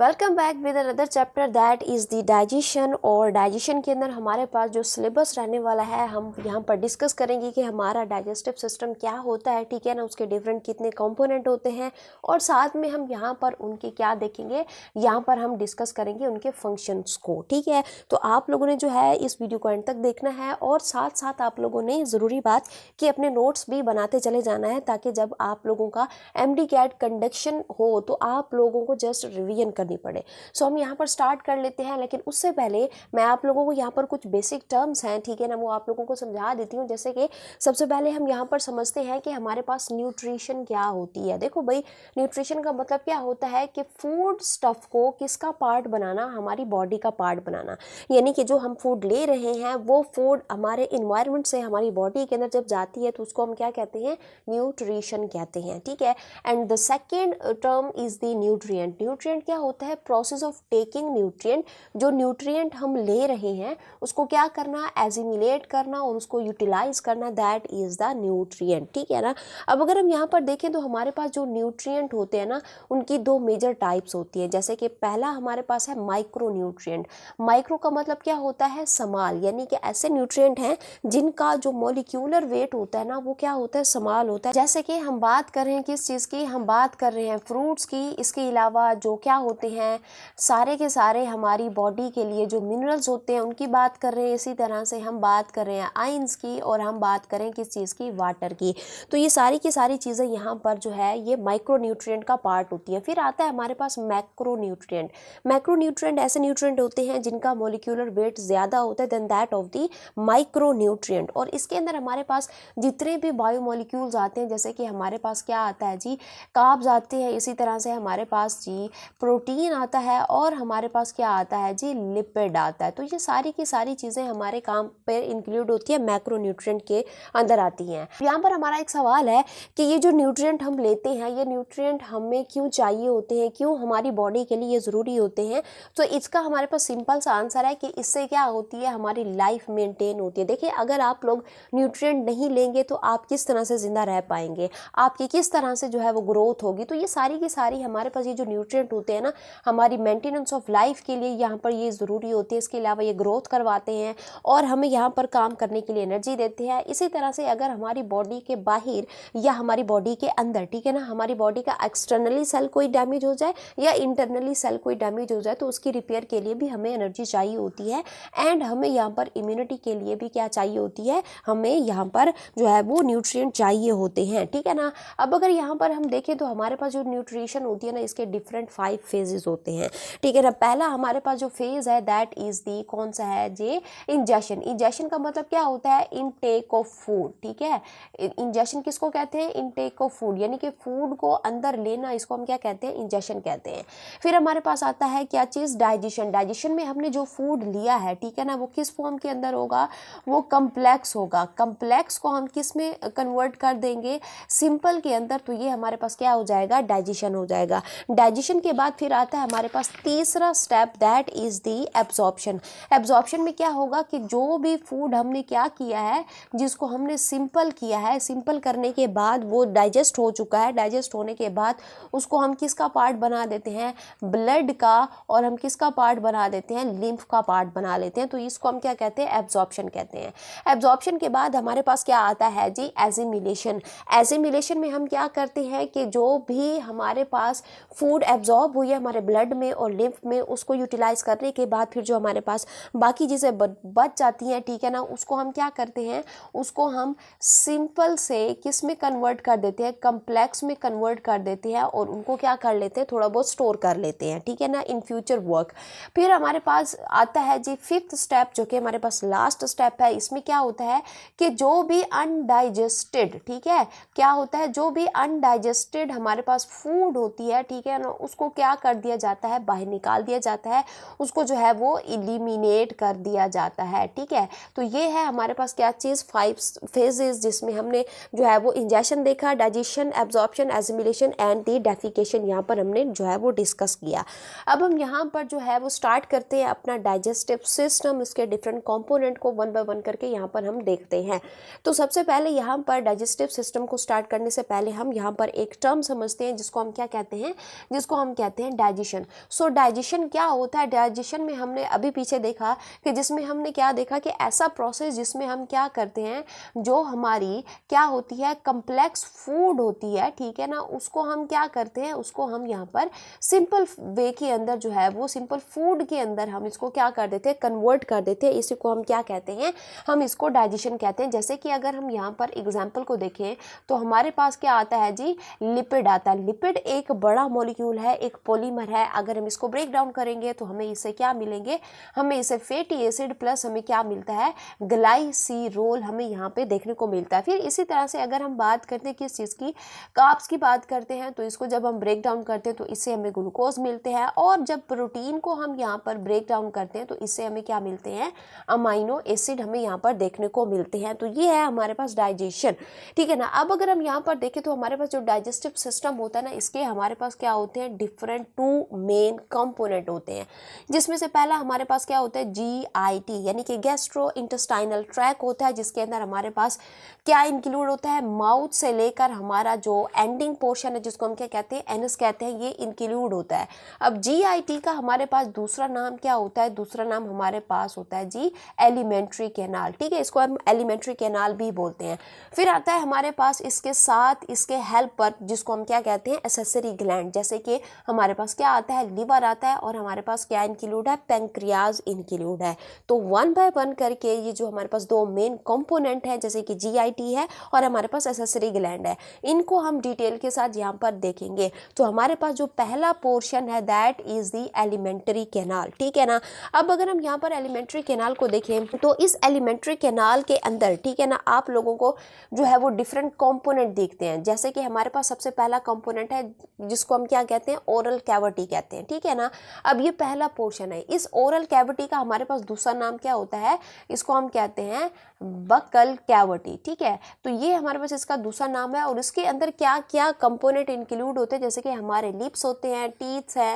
Welcome back with another chapter that is the digestion. और digestion के अंदर हमारे पास जो सिलेबस रहने वाला है, हम यहाँ पर डिस्कस करेंगे कि हमारा डाइजेस्टिव सिस्टम क्या होता है, ठीक है ना, उसके डिफरेंट कितने कंपोनेंट होते हैं, और साथ में हम यहाँ पर उनके क्या देखेंगे, यहाँ पर हम डिस्कस करेंगे उनके फंक्शंस को। ठीक है, तो आप लोगों ने जो है इस वीडियो को एंड तक देखना है, और साथ साथ आप लोगों ने ज़रूरी बात कि अपने नोट्स भी बनाते चले जाना है, ताकि जब आप लोगों का MD कैट कंडक्शन हो तो आप लोगों को जस्ट रिवीजन करनी पड़े। सो हम यहाँ पर स्टार्ट कर लेते हैं, लेकिन उससे पहले मैं आप लोगों को यहाँ पर कुछ बेसिक टर्म्स हैं, ठीक है ना, वो आप लोगों को समझा देती हूँ। जैसे कि सबसे पहले हम यहाँ पर समझते हैं कि हमारे पास न्यूट्रिशन क्या होती है। देखो भाई, न्यूट्रिशन का मतलब क्या होता है कि फूड स्टफ को किसका पार्ट बनाना, हमारी बॉडी का पार्ट बनाना। यानी कि जो हम फूड ले रहे हैं वो फूड हमारे इन्वायरमेंट से हमारी बॉडी के अंदर जब जाती है तो उसको हम क्या कहते हैं, न्यूट्रिशन कहते हैं। ठीक है, and the second term is the nutrient. Nutrient क्या होता है, प्रोसेस ऑफ टेकिंग न्यूट्रिएंट। जो न्यूट्रिएंट हम ले रहे हैं उसको क्या करना, एजिमिलेट करना और उसको यूटिलाइज करना, दैट इज द न्यूट्रिएंट। ठीक है ना। अब अगर हम यहाँ पर देखें तो हमारे पास जो न्यूट्रिएंट होते हैं ना, उनकी दो मेजर टाइप्स होती है। जैसे कि पहला हमारे पास है माइक्रो न्यूट्रिएंट। माइक्रो का मतलब क्या होता है, स्मॉल, यानी कि ऐसे न्यूट्रिएंट हैं जिनका जो मॉलिक्यूलर वेट होता है ना, वो क्या होता है, स्मॉल होता है। जैसे कि हम बात कर रहे हैं किस चीज़ की, हम बात कर रहे हैं फ्रूट्स की। इसके अलावा जो क्या होते हैं, सारे के सारे हमारी बॉडी के लिए जो मिनरल्स होते हैं उनकी बात कर रहे हैं। इसी तरह से हम बात कर रहे हैं आयंस की, और हम बात करें किस चीज़ की, वाटर की। तो ये सारी की सारी चीज़ें यहाँ पर जो है ये माइक्रो न्यूट्रिएंट का पार्ट होती है। फिर आता है हमारे पास मैक्रो न्यूट्रिएंट। मैक्रो न्यूट्रिएंट ऐसे न्यूट्रिएंट होते हैं जिनका मॉलिक्यूलर वेट ज़्यादा होता है than that of the micro nutrient. और इसके अंदर हमारे पास जितने भी बायोमोलिक्यूल्स आते हैं, जैसे कि हमारे पास क्या आता है जी, कार्ब्स आते हैं। इसी तरह से हमारे पास जी प्रोटीन आता है, और हमारे पास क्या आता है जी, लिपिड आता है। तो ये सारी की सारी चीज़ें हमारे काम पे इंक्लूड होती है, मैक्रो न्यूट्रिएंट के अंदर आती हैं। यहाँ पर हमारा एक सवाल है कि ये जो न्यूट्रिएंट हम लेते हैं, ये न्यूट्रिएंट हमें क्यों चाहिए होते हैं, क्यों हमारी बॉडी के लिए ये ज़रूरी होते हैं। तो इसका हमारे पास सिंपल सा आंसर है कि इससे क्या होती है, हमारी लाइफ मेंटेन होती है। देखिए, अगर आप लोग न्यूट्रिएंट नहीं लेंगे तो आप किस तरह से ज़िंदा रह पाएंगे, आपकी किस तरह से जो है वो ग्रोथ होगी। तो ये सारी की सारी हमारे पास ये जो न्यूट्रिएंट होते हैं ना, हमारी मेंटेनेंस ऑफ लाइफ के लिए यहाँ पर ये ज़रूरी होती है। इसके अलावा ये ग्रोथ करवाते हैं और हमें यहाँ पर काम करने के लिए एनर्जी देते हैं। इसी तरह से अगर हमारी बॉडी के बाहर या हमारी बॉडी के अंदर, ठीक है ना, हमारी बॉडी का एक्सटर्नली सेल कोई डैमेज हो जाए या इंटरनली सेल कोई डैमेज हो जाए, तो उसकी रिपेयर के लिए भी हमें एनर्जी चाहिए होती है। एंड हमें यहाँ पर इम्यूनिटी के लिए भी क्या चाहिए होती है, हमें यहाँ पर जो है वो न्यूट्रिएंट चाहिए होते हैं। ठीक है ना। अब अगर यहाँ पर हम देखें तो हमारे पास जो न्यूट्रिशन होती है ना, इसके डिफरेंट 5 फेजेस होते हैं। ठीक है ना। पहला हमारे पास जो फेज है दैट इज दी, कौन सा है जी, इंजेशन। इंजेशन का मतलब क्या होता है, इनटेक ऑफ फूड। ठीक है, इंजेशन किसको कहते हैं, इनटेक ऑफ फूड, यानी कि फूड को अंदर लेना, इसको हम क्या कहते हैं, इंजेशन कहते हैं। फिर हमारे पास आता है क्या चीज़, डाइजेशन। डाइजेशन में हमने जो फूड लिया है, ठीक है ना, वो किस फॉर्म के अंदर होगा, वो कम्प्लेक्स होगा। कम्प्लेक्स को हम किस में कन्वर्ट कर देंगे, सिंपल के अंदर। तो ये हमारे पास क्या हो जाएगा, डाइजेशन हो जाएगा। डाइजेशन के बाद फिर आता है हमारे पास तीसरा step, that is the absorption. Absorption में क्या होगा कि जो भी फूड हमने क्या किया है, जिसको हमने सिंपल किया है, सिंपल करने के बाद वो डाइजेस्ट हो चुका है, डाइजेस्ट होने के बाद उसको हम किसका पार्ट बना देते हैं, ब्लड का, और हम किसका पार्ट बना देते हैं, लिम्फ का पार्ट बना लेते हैं। तो इसको हम क्या कहते हैं, एब्जॉर्प्शन कहते हैं। एब्जॉर्प्शन के बाद हमारे पास क्या आता है जी, एजिमिलेशन। एजिमिलेशन में हम क्या करते हैं कि जो भी हमारे पास फूड एब्जॉर्ब हुई है हमारे ब्लड में और लिम्फ में, उसको यूटिलाइज करने के बाद फिर जो हमारे पास बाकी चीज़ें बच जाती हैं, ठीक है ना, उसको हम क्या करते हैं, उसको हम सिंपल से किस में कन्वर्ट कर देते हैं, कम्प्लेक्स में कन्वर्ट कर देते हैं, और उनको क्या कर लेते हैं, थोड़ा बहुत स्टोर कर लेते हैं। ठीक है ना, इन फ्यूचर वर्क। फिर हमारे पास आता है जी फिफ्थ स्टेप, जो कि हमारे पास लास्ट स्टेप है। इसमें क्या होता है कि जो भी अनडाइजेस्टेड, ठीक है, क्या होता है, जो भी अनडाइजेस्टेड हमारे पास फूड होती है, ठीक है ना, उसको क्या कर दिया जाता है, बाहर निकाल दिया जाता है, उसको जो है वो इलिमिनेट कर दिया जाता है। ठीक है, तो ये है हमारे पास क्या चीज़, 5 फेजेस, जिसमें हमने जो है वो इंजेशन देखा, digestion, absorption, assimilation and the defecation, यहाँ पर हमने जो है वो डिस्कस किया। अब हम यहाँ पर जो है वो स्टार्ट करते हैं अपना डाइजेस्टिव सिस्टम, इसके डिफरेंट कंपोनेंट को वन बाय वन करके यहाँ पर हम देखते हैं। तो सबसे पहले यहाँ पर डाइजेस्टिव सिस्टम को स्टार्ट करने से पहले हम यहाँ पर एक टर्म समझते हैं, जिसको हम क्या कहते हैं, जिसको हम कहते हैं डाइजेशन। सो डाइजेशन क्या होता है, डाइजेशन में हमने अभी पीछे देखा कि जिसमें हमने क्या देखा कि ऐसा प्रोसेस जिसमें हम क्या करते हैं, जो हमारी क्या होती है कम्प्लेक्स फूड होती है, ठीक है ना, उसको हम क्या करते हैं, उसको हम यहाँ पर सिंपल वे के अंदर जो है वो सिंपल फूड के अंदर हम इसको क्या कर देते हैं, कन्वर्ट कर देते हैं। इसी को हम क्या कहते हैं, हम इसको डाइजेशन कहते हैं। जैसे कि अगर हम यहाँ पर एग्जाम्पल को देखें तो हमारे पास क्या आता है जी, लिपिड आता है। लिपिड एक बड़ा मॉलिक्यूल है, एक पॉलीमर है। अगर हम इसको ब्रेक डाउन करेंगे तो हमें इससे क्या मिलेंगे, हमें इससे फैटी एसिड प्लस हमें क्या मिलता है, ग्लाइसिरोल हमें यहाँ पे देखने को मिलता है। फिर इसी तरह से अगर हम बात करते हैं किस चीज़ की, कार्ब्स की बात करते हैं, तो इसको जब हम ब्रेक डाउन करते हैं तो इससे हमें ग्लूकोज मिलते हैं, और जब प्रोटीन को हम यहाँ पर ब्रेक डाउन करते हैं तो इससे हमें क्या मिलते हैं, अमाइनो एसिड हमें यहाँ पर देखने को मिलते हैं। तो ये है हमारे पास डाइजेशन, ठीक है ना। अब अगर हम यहाँ पर देखें तो हमारे पास जो डाइजेस्टिव सिस्टम होता है ना, इसके हमारे पास क्या होते हैं, डिफरेंट 2 मेन कंपोनेंट होते हैं, जिसमें से पहला हमारे पास क्या होता है, GIT यानी कि गैस्ट्रो इंटेस्टाइनल ट्रैक होता है, जिसके अंदर हमारे पास क्या इंक्लूड होता है, माउथ से लेकर हमारा जो एंडिंग पोर्शन है जिसको हम क्या कहते हैं, एनस कहते हैं, ये इंक्लूड होता है। अब GIT का हमारे पास दूसरा नाम क्या होता है, दूसरा नाम हमारे पास होता है जी एलिमेंट्री कैनाल, ठीक है, इसको हम एलिमेंट्री कैनाल भी बोलते हैं। फिर आता है हमारे पास इसके साथ इसके हेल्पर जिसको हम क्या कहते हैं, एसेसरी ग्लैंड, जैसे कि हमारे पास क्या आता है, लिवर आता है, और हमारे पास क्या इंक्लूड है, पैंक्रियाज इंक्लूड है। तो 1 बाय 1 करके ये जो हमारे पास 2 मेन कंपोनेंट है, जैसे कि GIT है और हमारे पास एसेसरी ग्लैंड है, इनको हम डिटेल के साथ यहाँ पर देखेंगे। तो हमारे पास जो पहला पोर्शन है that is the alimentary canal, ठीक है ना। अब अगर हम यहाँ पर एलिमेंट्री कैनाल को देखें तो इस एलिमेंट्री कैनाल के अंदर, ठीक है ना, आप लोगों को जो है वो डिफरेंट कंपोनेंट दिखते हैं। जैसे कि हमारे पास सबसे पहला कंपोनेंट है जिसको हम क्या कहते हैं, ओरल कैविटी कहते हैं, ठीक है ना। अब ये पहला पोर्शन है। इस ओरल कैविटी का हमारे पास दूसरा नाम क्या होता है, इसको हम कहते हैं बकल कैविटी, ठीक है। तो ये हमारे पास इसका दूसरा नाम है, और इसके अंदर क्या क्या कंपोनेंट इंक्लूड होते हैं, जैसे कि हमारे लिप्स होते हैं, टीथ है,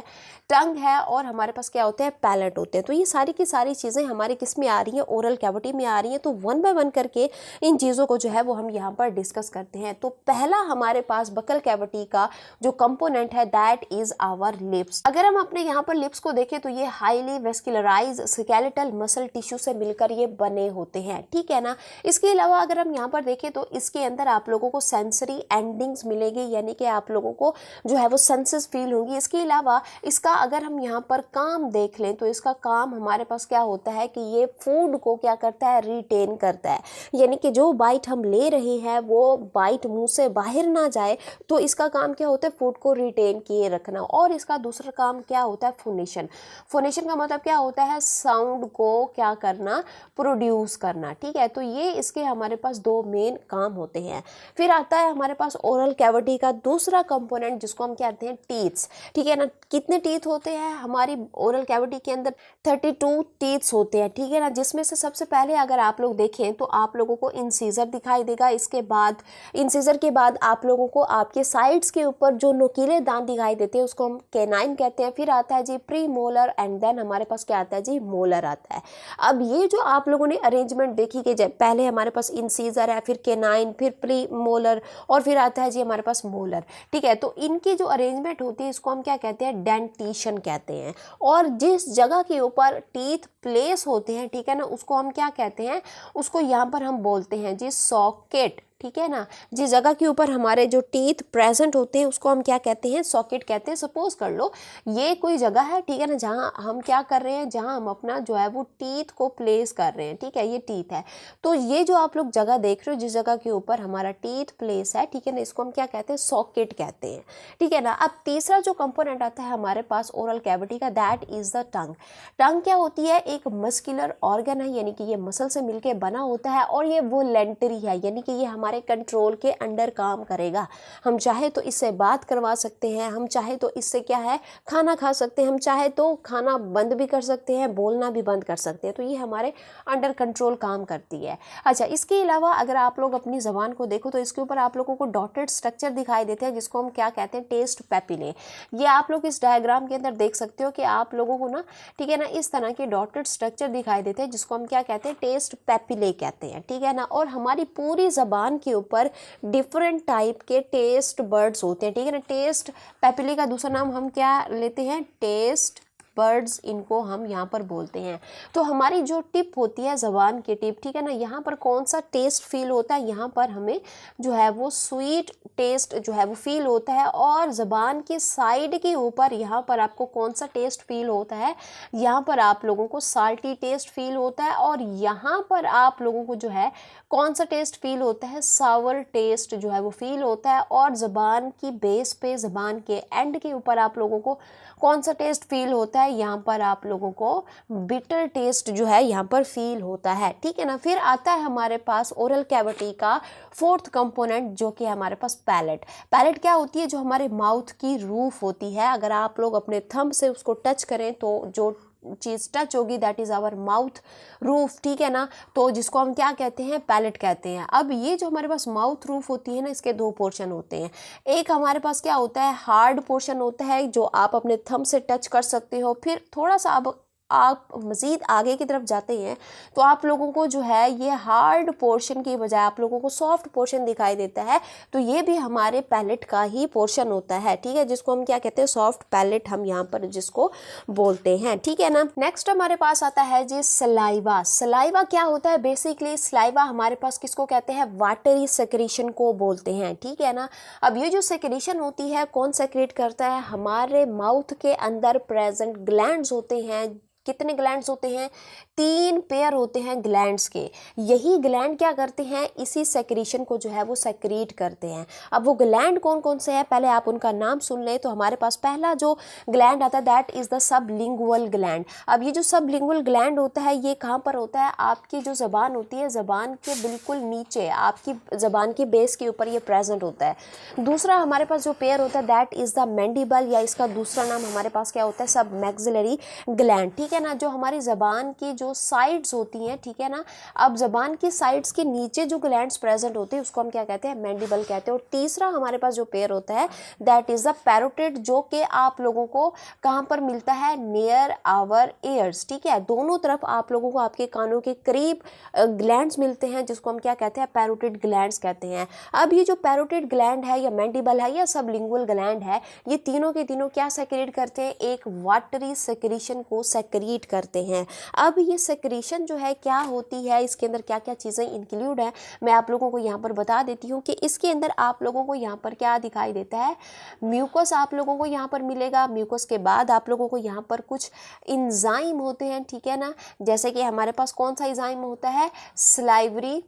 टंग है, और हमारे पास क्या होते हैं, पैलेट होते हैं। तो ये सारी की सारी चीज़ें हमारी किस में आ रही हैं, ओरल कैविटी में आ रही हैं। तो 1 बाय 1 करके इन चीज़ों को जो है वो हम यहाँ पर डिस्कस करते हैं। तो पहला हमारे पास बकल कैविटी का जो कंपोनेंट है दैट इज आवर लिप्स। अगर हम अपने यहाँ पर लिप्स को देखें तो ये highly vascularise skeletal muscle tissue से मिलकर ये बने होते हैं, ठीक है ना। इसके अलावा अगर हम यहाँ पर देखें तो इसके अंदर आप लोगों को सेंसरी एंडिंग्स मिलेगी, यानी कि आप लोगों को जो है वो सेंसेस फील होंगी। इसके अलावा इसका अगर हम यहाँ पर काम देख लें तो इसका काम हमारे पास क्या होता है कि ये फूड को क्या करता है, रिटेन करता है, यानी कि जो बाइट हम ले रहे हैं वो बाइट मुंह से बाहर ना जाए, तो इसका काम क्या होता है, फूड को रिटेन किए रखना। और इसका दूसरा काम क्या होता है, फोनेशन। फोनेशन का मतलब क्या होता है, साउंड को क्या करना, प्रोड्यूस करना, ठीक है। तो ये इसके हमारे पास 2 मेन काम होते हैं। फिर आता है हमारे पास ओरल कैविटी का दूसरा कंपोनेंट जिसको हम कहते हैं टीथ्स, ठीक है ना। कितने टीथ होते हैं हमारी ओरल कैविटी के अंदर, 32 टीथ्स होते हैं, ठीक है ना। जिसमें से सबसे पहले अगर आप लोग देखें तो आप लोगों को इंसीजर दिखाई देगा। इसके बाद इंसीजर के बाद आप लोगों को आपके साइड्स के ऊपर जो नुकीले दांत दिखाई देते हैं उसको हम कैनाइन कहते हैं। फिर आता है जी प्री मोलर, एंड देन हमारे पास क्या आता है जी, मोलर आता है। अब ये जो आप लोगों ने अरेंजमेंट देखी कि जब पहले हमारे पास इंसीजर है, फिर कैनाइन, फिर प्री मोलर, और फिर आता है जी हमारे पास मोलर, ठीक है। तो इनकी जो अरेंजमेंट होती है इसको हम क्या कहते हैं, डेंटिशन कहते हैं। और जिस जगह के ऊपर टीथ प्लेस होते हैं, ठीक है ना, उसको हम क्या कहते हैं, उसको यहाँ पर हम बोलते हैं जी सॉकेट, ठीक है ना। जिस जगह के ऊपर हमारे जो टीथ प्रेजेंट होते हैं उसको हम क्या कहते हैं, सॉकेट कहते हैं। सपोज कर लो ये कोई जगह है, ठीक है ना, जहाँ हम क्या कर रहे हैं, जहाँ हम अपना जो है वो टीथ को प्लेस कर रहे हैं, ठीक है, ये टीथ है। तो ये जो आप लोग जगह देख रहे हो जिस जगह के ऊपर हमारा टीथ प्लेस है, ठीक है ना, इसको हम क्या कहते हैं, सॉकेट कहते हैं, ठीक है ना। अब तीसरा जो कंपोनेंट आता है हमारे पास ओरल कैविटी का दैट इज द टंग। टंग क्या होती है, एक मस्कुलर ऑर्गन है, यानी कि ये मसल से मिलकर बना होता है, और ये वोलेंटरी है, यानी कि ये हमारे कंट्रोल के अंडर काम करेगा। हम चाहे तो इससे बात करवा सकते हैं, हम चाहे तो इससे क्या है, खाना खा सकते हैं, हम चाहे तो खाना बंद भी कर सकते हैं, बोलना भी बंद कर सकते हैं। तो ये हमारे अंडर कंट्रोल काम करती है। अच्छा, इसके अलावा अगर आप लोग अपनी ज़बान को देखो तो इसके ऊपर आप लोगों को डॉटेड स्ट्रक्चर दिखाई देते हैं जिसको हम क्या कहते हैं, टेस्ट पैपिले। ये आप लोग इस डायग्राम के अंदर देख सकते हो कि आप लोगों को ना, ठीक है ना, इस तरह के डॉटेड स्ट्रक्चर दिखाई देते हैं जिसको हम क्या कहते हैं, टेस्ट पैपिले कहते हैं, ठीक है ना। और हमारी पूरी ज़बान ज़बान के ऊपर डिफरेंट टाइप के टेस्ट बर्ड्स होते हैं, ठीक है ना। टेस्ट पैपिली का दूसरा नाम हम क्या लेते हैं, टेस्ट बर्ड्स, इनको हम यहाँ पर बोलते हैं। तो हमारी जो टिप होती है ज़बान की टिप, ठीक है ना, यहाँ पर कौन सा टेस्ट फील होता है, यहाँ पर हमें जो है वो स्वीट टेस्ट जो है वो फील होता है। और ज़बान की साइड के ऊपर यहाँ पर आपको कौन सा टेस्ट फील होता है, यहाँ पर आप लोगों को साल्टी टेस्ट फील होता है। और यहाँ पर आप लोगों को जो है कौन सा टेस्ट फील होता है, सावर टेस्ट जो है वो फील होता है। और ज़बान की बेस पे, ज़बान के एंड के ऊपर आप लोगों को कौन सा टेस्ट फील होता है, यहाँ पर आप लोगों को बिटर टेस्ट जो है यहाँ पर फील होता है, ठीक है ना। फिर आता है हमारे पास ओरल कैविटी का फोर्थ कंपोनेंट, जो कि हमारे पास पैलेट। पैलेट क्या होती है, जो हमारे माउथ की रूफ होती है। अगर आप लोग अपने थंब से उसको टच करें तो जो चीज़ टच होगी that is our mouth roof, ठीक है ना। तो जिसको हम क्या कहते हैं, पैलेट कहते हैं। अब ये जो हमारे पास माउथ रूफ होती है ना, इसके दो पोर्शन होते हैं। एक हमारे पास क्या होता है, हार्ड पोर्शन होता है जो आप अपने थंब से टच कर सकते हो। फिर थोड़ा सा अब आप मज़ीद आगे की तरफ जाते हैं तो आप लोगों को जो है ये हार्ड पोर्शन की बजाय आप लोगों को सॉफ्ट पोर्शन दिखाई देता है। तो ये भी हमारे पैलेट का ही पोर्शन होता है, ठीक है, जिसको हम क्या कहते हैं, सॉफ्ट पैलेट हम यहाँ पर जिसको बोलते हैं, ठीक है ना। नेक्स्ट हमारे पास आता है जी सलाइवा। सलाइवा क्या होता है, बेसिकली सलाइवा हमारे पास किसको कहते हैं, वाटरी सेक्रेशन को बोलते हैं, ठीक है ना। अब ये जो सेक्रेशन होती है कौन सेक्रेट करता है, हमारे माउथ के अंदर प्रेजेंट ग्लैंड्स होते हैं। कितने ग्लैंड्स होते हैं, 3 पेयर होते हैं ग्लैंड्स के। यही ग्लैंड क्या करते हैं, इसी सेक्रेशन को जो है वो सेक्रेट करते हैं। अब वो ग्लैंड कौन कौन से हैं, पहले आप उनका नाम सुन लें। तो हमारे पास पहला जो ग्लैंड आता है that is the sublingual gland. अब ये जो सबलिंगुअल ग्लैंड होता है ये कहाँ पर होता है, आपकी जो ज़बान होती है, ज़बान के बिल्कुल नीचे, आपकी ज़बान की बेस के ऊपर ये प्रेजेंट होता है। दूसरा हमारे पास जो पेयर होता है दैट इज़ द मैंडिबल, या इसका दूसरा नाम हमारे पास क्या होता है, सब मैक्सिलरी ग्लैंड, ठीक है ना। जो हमारी ज़बान की जो साइड्स होती हैं, ठीक है ना। अब ज़बान की साइड्स के नीचे जो ग्लैंड्स प्रेजेंट होते हैं उसको हम क्या कहते हैं, मैंडिबल कहते हैं। और तीसरा हमारे पास जो पेयर होता है दैट इज़ द पैरोटिड, जो कि आप लोगों को कहाँ पर मिलता है, नियर आवर ईयर्स, ठीक है। दोनों तरफ आप लोगों को आपके कानों के करीब ग्लैंड्स मिलते हैं, जिसको हम क्या कहते हैं, पैरोटिड ग्लैंड्स कहते हैं। अब ये जो पैरोटिड ग्लैंड है या मैंडिबल है या सबलिंगुअल ग्लैंड है, ये तीनों के तीनों क्या सेक्रेट करते हैं, एक वाटरी सेक्रेशन को सेक्रेट करते हैं। अब ये सेक्रेशन जो है क्या होती है, इसके अंदर क्या क्या चीज़ें इंक्लूड है, मैं आप लोगों को यहाँ पर बता देती हूँ कि इसके अंदर आप लोगों को यहाँ पर क्या दिखाई देता है, म्यूकस आप लोगों को यहाँ पर मिलेगा। म्यूकस के बाद आप लोगों को यहाँ पर कुछ इंजाइम होते हैं, ठीक है ना। जैसे कि हमारे पास कौन सा इंजाइम होता है, सलाइवरी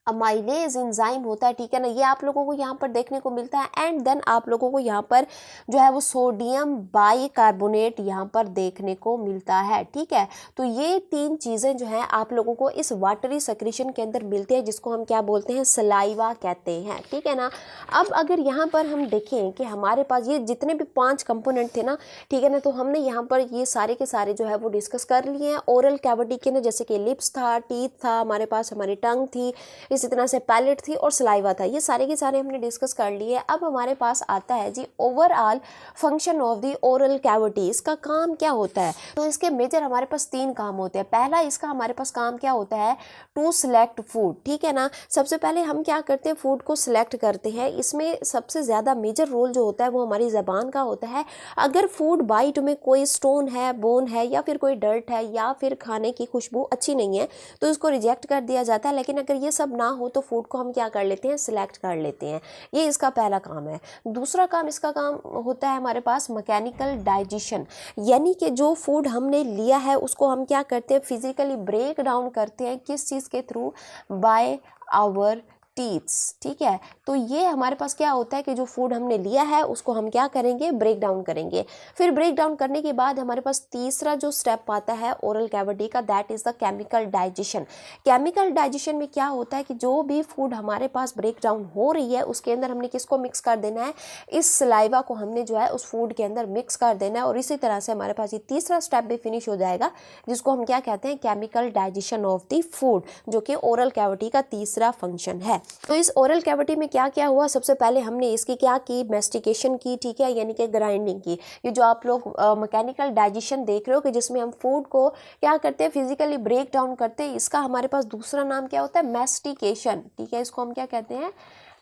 अमाइलेज एंजाइम होता है, ठीक है ना। ये आप लोगों को यहाँ पर देखने को मिलता है। एंड देन आप लोगों को यहाँ पर जो है वो सोडियम बाइकार्बोनेट यहाँ पर देखने को मिलता है, ठीक है। तो ये 3 चीज़ें जो हैं आप लोगों को इस वाटरी सेक्रेशन के अंदर मिलती है, जिसको हम क्या बोलते हैं, सलाइवा कहते हैं, ठीक है ना। अब अगर यहाँ पर हम देखें कि हमारे पास ये जितने भी 5 कंपोनेंट थे ना, ठीक है ना, तो हमने यहाँ पर ये सारे के सारे जो है वो डिस्कस कर लिए हैं ओरल कैविटी के अंदर। जैसे कि लिप्स था, टीथ था, हमारे पास हमारी टंग थी, इसी तरह से पैलेट थी और सलाइवा था। ये सारे के सारे हमने डिस्कस कर लिए। अब हमारे पास आता है जी overall function of the oral cavity. इसका काम क्या होता है, तो इसके मेजर हमारे पास 3 काम होते हैं। पहला इसका हमारे पास काम क्या होता है, टू सिलेक्ट फूड, ठीक है ना। सबसे पहले हम क्या करते हैं, फूड को सिलेक्ट करते हैं। इसमें सबसे ज़्यादा मेजर रोल जो होता है वो हमारी ज़बान का होता है। अगर फूड बाइट में कोई स्टोन है, बोन है, या फिर कोई डर्ट है, या फिर खाने की खुशबू अच्छी नहीं है, तो इसको रिजेक्ट कर दिया जाता है। लेकिन अगर ये सब ना हो तो फूड को हम क्या कर लेते हैं, सिलेक्ट कर लेते हैं। ये इसका पहला काम है। दूसरा काम इसका काम होता है हमारे पास मैकेनिकल डाइजेशन, यानी कि जो फूड हमने लिया है उसको हम क्या करते हैं, फिजिकली ब्रेक डाउन करते हैं। किस चीज़ के थ्रू, बाय आवर टीथ्स, ठीक है। तो ये हमारे पास क्या होता है कि जो फूड हमने लिया है उसको हम क्या करेंगे, ब्रेक डाउन करेंगे। फिर ब्रेक डाउन करने के बाद हमारे पास तीसरा जो स्टेप आता है ओरल कैविटी का, that is the chemical digestion. Chemical digestion में क्या होता है कि जो भी फूड हमारे पास ब्रेक डाउन हो रही है उसके अंदर हमने किसको मिक्स कर देना है, इस सलाइवा को हमने जो है उस फूड के अंदर मिक्स कर देना है। और इसी तरह से हमारे पास ये तीसरा स्टेप भी फिनिश हो जाएगा, जिसको हम क्या कहते हैं, chemical digestion of the food, जो कि ओरल कैविटी का तीसरा फंक्शन है। तो इस ओरल कैविटी में क्या क्या हुआ, सबसे पहले हमने इसकी क्या की, मैस्टिकेशन की, ठीक है, यानी कि ग्राइंडिंग की। ये जो आप लोग मैकेनिकल डाइजेशन देख रहे हो कि जिसमें हम फूड को क्या करते हैं, फिजिकली ब्रेक डाउन करते हैं, इसका हमारे पास दूसरा नाम क्या होता है, मैस्टिकेशन, ठीक है। इसको हम क्या कहते हैं,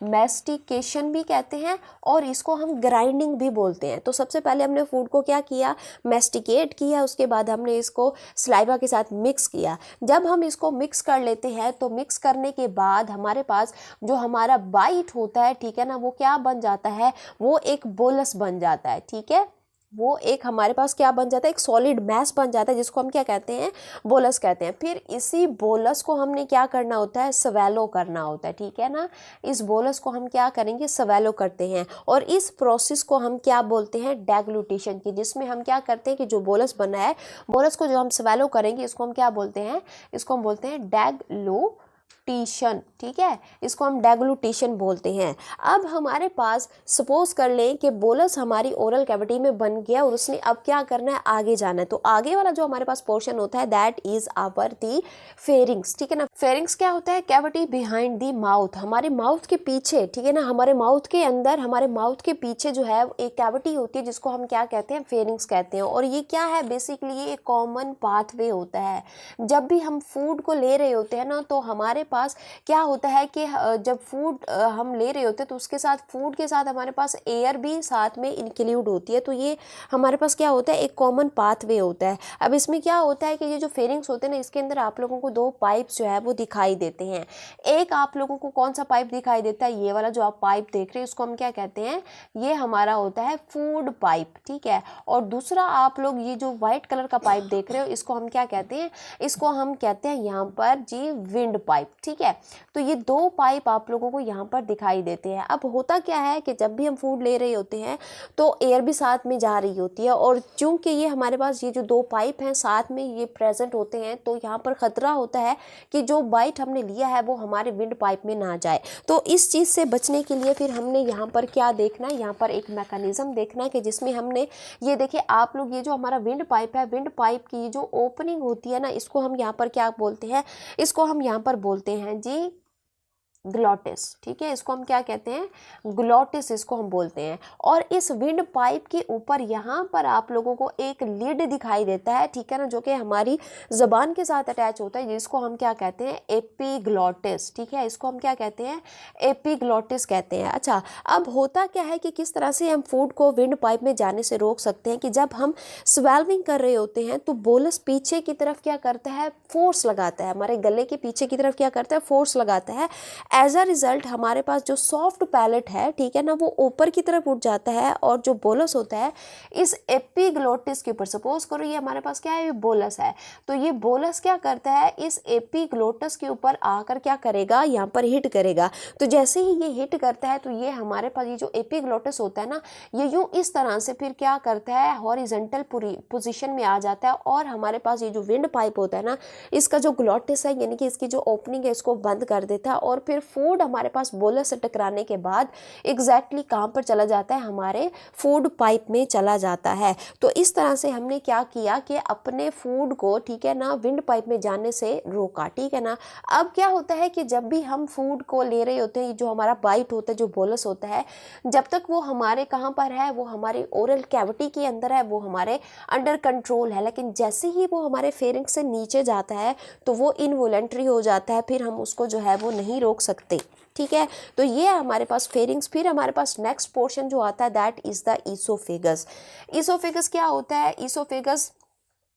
मैस्टिकेशन भी कहते हैं और इसको हम ग्राइंडिंग भी बोलते हैं। तो सबसे पहले हमने फूड को क्या किया, मैस्टिकेट किया, उसके बाद हमने इसको सलाइवा के साथ मिक्स किया। जब हम इसको मिक्स कर लेते हैं तो मिक्स करने के बाद हमारे पास जो हमारा बाइट होता है, ठीक है ना, वो क्या बन जाता है, वो एक बोलस बन जाता है, ठीक है। वो एक हमारे पास क्या बन जाता है, एक सॉलिड मैस बन जाता है, जिसको हम क्या कहते हैं, बोलस कहते हैं। फिर इसी बोलस को हमने क्या करना होता है, स्वेलो करना होता है, ठीक है ना। इस बोलस को हम क्या करेंगे, स्वेलो करते हैं और इस प्रोसेस को हम क्या बोलते हैं, डेग्लूटेशन की, जिसमें हम क्या करते हैं कि जो बोलस बना है, बोलस को जो हम स्वेलो करेंगे इसको हम क्या बोलते हैं, इसको हम बोलते हैं डेग्लूटेशन, ठीक है, इसको हम डेग्लूटेशन बोलते हैं। अब हमारे पास सपोज कर लें कि बोलस हमारी ओरल कैविटी में बन गया और उसने अब क्या करना है, आगे जाना है। तो आगे वाला जो हमारे पास पोर्शन होता है that is our the pharynx, ठीक है ना। फेरिंग्स क्या होता है, कैविटी बिहाइंड दी माउथ, हमारे माउथ के पीछे, ठीक है ना, हमारे माउथ के अंदर, हमारे माउथ के पीछे जो है एक कैविटी होती है जिसको हम क्या कहते हैं, फेरिंग्स कहते हैं। और ये क्या है, बेसिकली ये एक कॉमन पाथवे होता है। जब भी हम फूड को ले रहे होते हैं ना, तो हमारे पास क्या होता है कि जब फूड हम ले रहे होते हैं तो उसके साथ, फूड के साथ हमारे पास एयर भी साथ में इंक्लूड होती है। तो ये हमारे पास क्या होता है, एक कॉमन पाथवे होता है। अब इसमें क्या होता है कि ये जो फेरिंग्स होते हैं ना, इसके अंदर आप लोगों को दो पाइप्स जो है वो दिखाई देते हैं। एक आप लोगों को कौन सा पाइप दिखाई देता है, ये वाला जो आप पाइप देख रहे हैं उसको हम क्या कहते हैं, ये हमारा होता है फूड पाइप, ठीक है। और दूसरा आप लोग ये जो व्हाइट कलर का पाइप देख रहे हो इसको हम क्या कहते हैं, इसको हम कहते हैं यहाँ पर जी विंड पाइप, ठीक है। तो ये दो पाइप आप लोगों को यहाँ पर दिखाई देते हैं। अब होता क्या है कि जब भी हम फूड ले रहे होते हैं तो एयर भी साथ में जा रही होती है, और चूंकि ये हमारे पास ये जो दो पाइप हैं साथ में ये प्रेजेंट होते हैं, तो यहाँ पर खतरा होता है कि जो बाइट हमने लिया है वो हमारे विंड पाइप में ना जाए। तो इस चीज़ से बचने के लिए फिर हमने यहाँ पर क्या देखना है, यहाँ पर एक मैकेनिज्म देखना है कि जिसमें हमने ये देखिए आप लोग, ये जो हमारा विंड पाइप है, विंड पाइप की जो ओपनिंग होती है ना, इसको हम यहाँ पर क्या बोलते हैं, इसको हम यहाँ पर बोलते हैं जी ग्लॉटिस, ठीक है। इसको हम क्या कहते हैं, ग्लॉटिस इसको हम बोलते हैं। और इस विंड पाइप के ऊपर यहाँ पर आप लोगों को एक लिड दिखाई देता है, ठीक है ना, जो कि हमारी ज़बान के साथ अटैच होता है, जिसको हम क्या कहते हैं, एपीग्लॉटिस, ठीक है। इसको हम क्या कहते हैं, एपीग्लॉटिस कहते हैं। अच्छा, अब होता क्या है कि किस तरह से हम फूड को विंड पाइप में जाने से रोक सकते हैं कि जब हम स्वेल्विंग कर रहे होते हैं तो बोलस पीछे की तरफ क्या करता है, फोर्स लगाता है, हमारे गले के पीछे की तरफ क्या करता है, फोर्स लगाता है। एज अ रिजल्ट हमारे पास जो सॉफ्ट पैलेट है, ठीक है ना, वो ऊपर की तरफ उठ जाता है और जो बोलस होता है इस एपीग्लोटिस के ऊपर, सपोज करो ये हमारे पास क्या है, ये बोलस है, तो ये बोलस क्या करता है, इस एपीग्लोटस के ऊपर आकर क्या करेगा, यहाँ पर हिट करेगा। तो जैसे ही ये हिट करता है तो ये हमारे पास ये जो एपीग्लोटस होता है ना, ये यूँ इस तरह से फिर क्या करता है, हॉरिजेंटल पोजीशन में आ जाता है और हमारे पास ये जो विंड पाइप होता है ना, इसका जो ग्लोटिस है यानी कि इसकी जो ओपनिंग है इसको बंद कर देता है और फिर फूड हमारे पास बोलस से टकराने के बाद एग्जैक्टली कहाँ पर चला जाता है, हमारे फूड पाइप में चला जाता है। तो इस तरह से हमने क्या किया कि अपने फूड को, ठीक है ना, विंड पाइप में जाने से रोका, ठीक है ना। अब क्या होता है कि जब भी हम फूड को ले रहे होते हैं, जो हमारा बाइट होता है, जो बोलस होता है, जब तक वो हमारे कहाँ पर है, वो हमारी ओरल कैविटी के अंदर है, वो हमारे अंडर कंट्रोल है। लेकिन जैसे ही वो हमारे फेरिंग्स से नीचे जाता है तो वो इनवॉलंटरी हो जाता है, फिर हम उसको जो है वो नहीं रोक सकते, ठीक है। तो ये हमारे पास फेरिंग्स। फिर हमारे पास नेक्स्ट पोर्शन जो आता है that is the oesophagus. Oesophagus क्या होता है, ईसोफेगस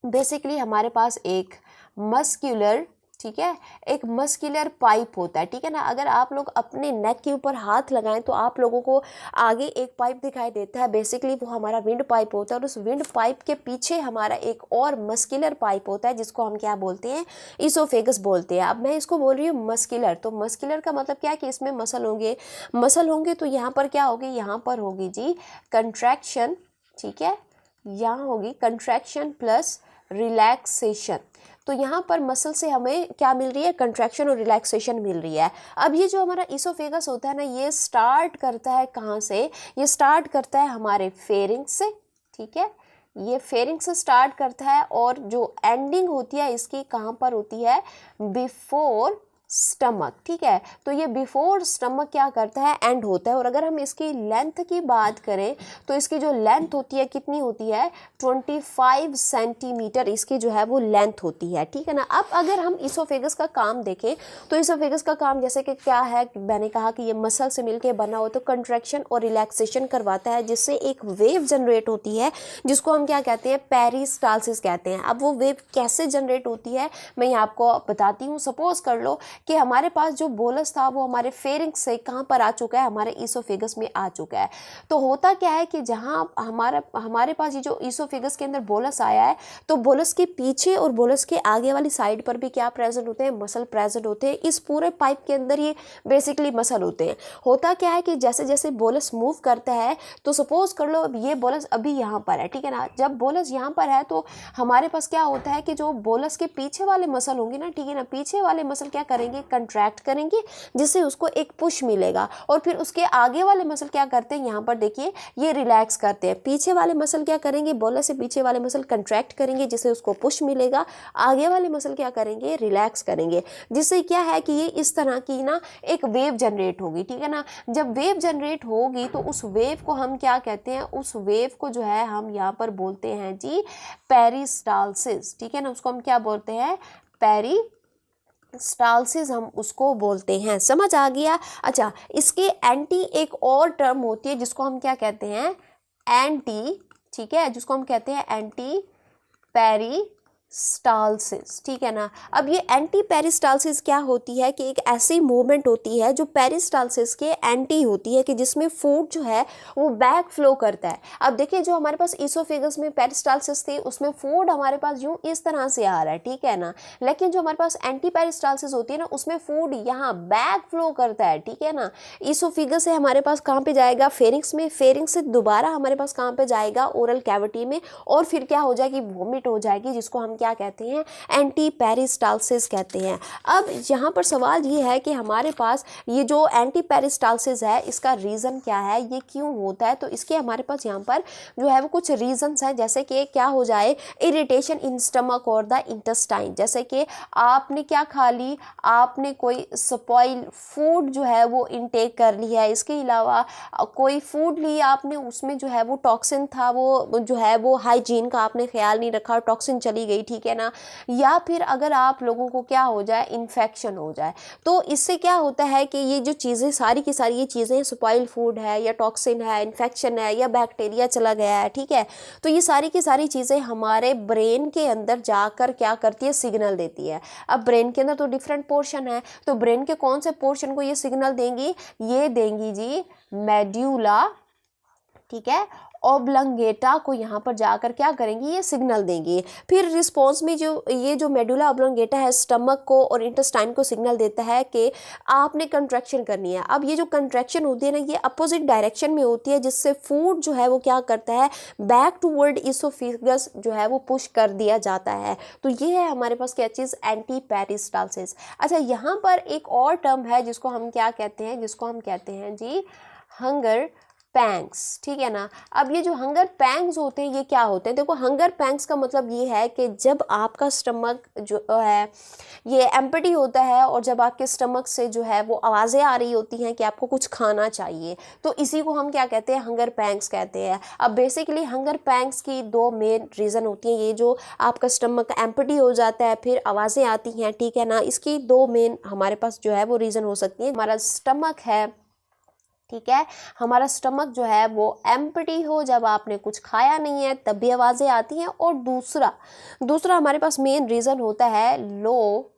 बेसिकली हमारे पास एक मस्क्यूलर, ठीक है, एक मस्कुलर पाइप होता है, ठीक है ना। अगर आप लोग अपने नेक के ऊपर हाथ लगाएं तो आप लोगों को आगे एक पाइप दिखाई देता है, बेसिकली वो हमारा विंड पाइप होता है और उस विंड पाइप के पीछे हमारा एक और मस्कुलर पाइप होता है जिसको हम क्या बोलते हैं, ईसोफेगस बोलते हैं। अब मैं इसको बोल रही हूँ मस्कुलर, तो मस्कुलर का मतलब क्या है कि इसमें मसल होंगे, मसल होंगे तो यहाँ पर क्या होगी, यहाँ पर होगी जी कंट्रैक्शन, ठीक है, यहाँ होगी कंट्रैक्शन प्लस रिलैक्सेशन। तो यहाँ पर मसल से हमें क्या मिल रही है, कंट्रैक्शन और रिलैक्सेशन मिल रही है। अब ये जो हमारा ईसोफेगस होता है ना, ये स्टार्ट करता है कहाँ से, ये स्टार्ट करता है हमारे फेरिंग्स से, ठीक है, ये फेरिंग से स्टार्ट करता है और जो एंडिंग होती है इसकी कहाँ पर होती है, बिफोर स्टमक, ठीक है। तो ये बिफोर स्टमक क्या करता है, एंड होता है। और अगर हम इसकी लेंथ की बात करें तो इसकी जो लेंथ होती है कितनी होती है, 25 सेंटीमीटर इसकी जो है वो लेंथ होती है, ठीक है ना। अब अगर हम इसोफेगस का काम देखें तो इसोफेगस का काम जैसे कि क्या है, मैंने कहा कि ये मसल से मिलके बना हो, तो कंट्रैक्शन और रिलैक्सेशन करवाता है, जिससे एक वेव जनरेट होती है जिसको हम क्या कहते हैं, पेरिस्टालसिस कहते हैं। अब वो वेव कैसे जनरेट होती है मैं यहाँ आपको बताती हूँ। सपोज कर लो कि हमारे पास जो बोलस था वो हमारे फेरिंक्स से कहाँ पर आ चुका है, हमारे इसोफेगस में आ चुका है। तो होता क्या है कि जहाँ हमारे पास ये जो इसोफेगस के अंदर बोलस आया है, तो बोलस के पीछे और बोलस के आगे वाली साइड पर भी क्या प्रेजेंट होते हैं, मसल प्रेजेंट होते हैं। इस पूरे पाइप के अंदर ये बेसिकली मसल होते हैं। होता क्या है कि जैसे जैसे बोलस मूव करता है, तो सपोज कर लो अब ये बोलस अभी यहाँ पर है, ठीक है ना। जब बोलस यहाँ पर है तो हमारे पास क्या होता है कि जो बोलस के पीछे वाले मसल होंगे ना, ठीक है ना, पीछे वाले मसल क्या करेंगे, कंट्रैक्ट करेंगे, जिससे उसको एक पुश मिलेगा। और फिर उसके आगे वाले मसल क्या करते हैं, यहाँ पर देखिए ये रिलैक्स करते हैं। पीछे वाले मसल क्या करेंगे, बोलस से पीछे वाले मसल कंट्रैक्ट करेंगे, जिससे उसको पुश मिलेगा। आगे वाले मसल क्या करेंगे, रिलैक्स करेंगे, जिससे क्या है कि ये इस तरह की ना एक वेव जनरेट होगी, ठीक है ना। जब वेव जनरेट होगी तो उस वेव को हम क्या कहते हैं, उस वेव को जो है हम यहाँ पर बोलते हैं जी पेरिस्टालसिस, ठीक है ना। उसको हम क्या बोलते हैं, पेरिस्टालसिस हम उसको बोलते हैं। समझ आ गया। अच्छा, इसके एंटी एक और टर्म होती है जिसको हम क्या कहते हैं, एंटी, ठीक है, जिसको हम कहते हैं एंटी पेरिस्टालसिस, ठीक है ना। अब ये एंटी पेरिस्टालसिस क्या होती है कि एक ऐसी मूवमेंट होती है जो पेरिस्टालसिस के एंटी होती है, कि जिसमें फूड जो है वो बैक फ्लो करता है। अब देखिए जो हमारे पास इसोफेगस में पेरिस्टालसिस थी उसमें फूड हमारे पास यूं इस तरह से आ रहा है, ठीक है ना। लेकिन जो हमारे पास एंटी पेरिस्टालसिस होती है ना, उसमें फूड यहाँ बैक फ्लो करता है, ठीक है ना। इसोफेगस से हमारे पास कहाँ पे जाएगा, फेरिंक्स में, फेरिंक्स से दोबारा हमारे पास कहाँ पे जाएगा, ओरल कैविटी में, और फिर क्या हो जाएगी, वोमिट हो जाएगी, जिसको हम क्या कहते हैं, एंटी पेरिस्टालसिस कहते हैं। अब यहाँ पर सवाल ये है कि हमारे पास ये जो एंटी पेरिस्टालसिस है इसका रीज़न क्या है, ये क्यों होता है। तो इसके हमारे पास यहाँ पर जो है वो कुछ रीजंस हैं, जैसे कि क्या हो जाए, इरिटेशन इन स्टमक और द इंटेस्टाइन। जैसे कि आपने क्या खा ली, आपने कोई स्पॉइल फूड जो है वो इनटेक कर लिया है। इसके अलावा कोई फूड ली आपने, उसमें जो है वो टॉक्सिन था, वो जो है वो हाइजीन का आपने ख्याल नहीं रखा, टॉक्सिन चली गई, ठीक है ना। या फिर अगर आप लोगों को क्या हो जाए, इन्फेक्शन हो जाए, तो इससे क्या होता है कि ये जो चीज़ें सारी की सारी ये चीज़ें, स्पॉइल फूड है या टॉक्सिन है, इन्फेक्शन है या बैक्टीरिया चला गया है, ठीक है, तो ये सारी की सारी चीज़ें हमारे ब्रेन के अंदर जाकर क्या करती है, सिग्नल देती है। अब ब्रेन के अंदर तो डिफरेंट पोर्शन है, तो ब्रेन के कौन से पोर्शन को ये सिग्नल देंगी, ये देंगी जी मेड्यूला, ठीक है, ऑब्लंगेटा को यहाँ पर जाकर क्या करेंगी, ये सिग्नल देंगी। फिर रिस्पॉन्स में जो ये जो मेडुला ऑब्लंगेटा है स्टमक को और इंटेस्टाइन को सिग्नल देता है कि आपने कंट्रैक्शन करनी है। अब ये जो कंट्रैक्शन होती है ना, ये अपोजिट डायरेक्शन में होती है, जिससे फूड जो है वो क्या करता है, बैक टूवर्ड इसोफेगस जो है वो पुश कर दिया जाता है। तो ये है हमारे पास क्या चीज़, एंटी पेरिस्टालसिस। अच्छा, यहाँ पर एक और टर्म है जिसको हम क्या कहते हैं, जिसको हम कहते हैं जी हंगर पैंग्स, ठीक है ना। अब ये जो हंगर पैंग्स होते हैं ये क्या होते हैं, देखो हंगर पैंग्स का मतलब ये है कि जब आपका स्टमक जो है ये एम्प्टी होता है और जब आपके स्टमक से जो है वो आवाज़ें आ रही होती हैं कि आपको कुछ खाना चाहिए, तो इसी को हम क्या कहते हैं, हंगर पैंग्स कहते हैं। अब बेसिकली हंगर पैंग्स की दो मेन रीज़न होती हैं, ये जो आपका स्टमक एम्प्टी हो जाता है फिर आवाज़ें आती हैं, ठीक है ना, इसकी दो मेन हमारे पास जो है वो रीज़न हो सकती है। हमारा स्टमक है, ठीक है, हमारा स्टमक जो है वो एम्प्टी हो, जब आपने कुछ खाया नहीं है तब भी आवाज़ें आती हैं। और दूसरा हमारे पास मेन रीज़न होता है लो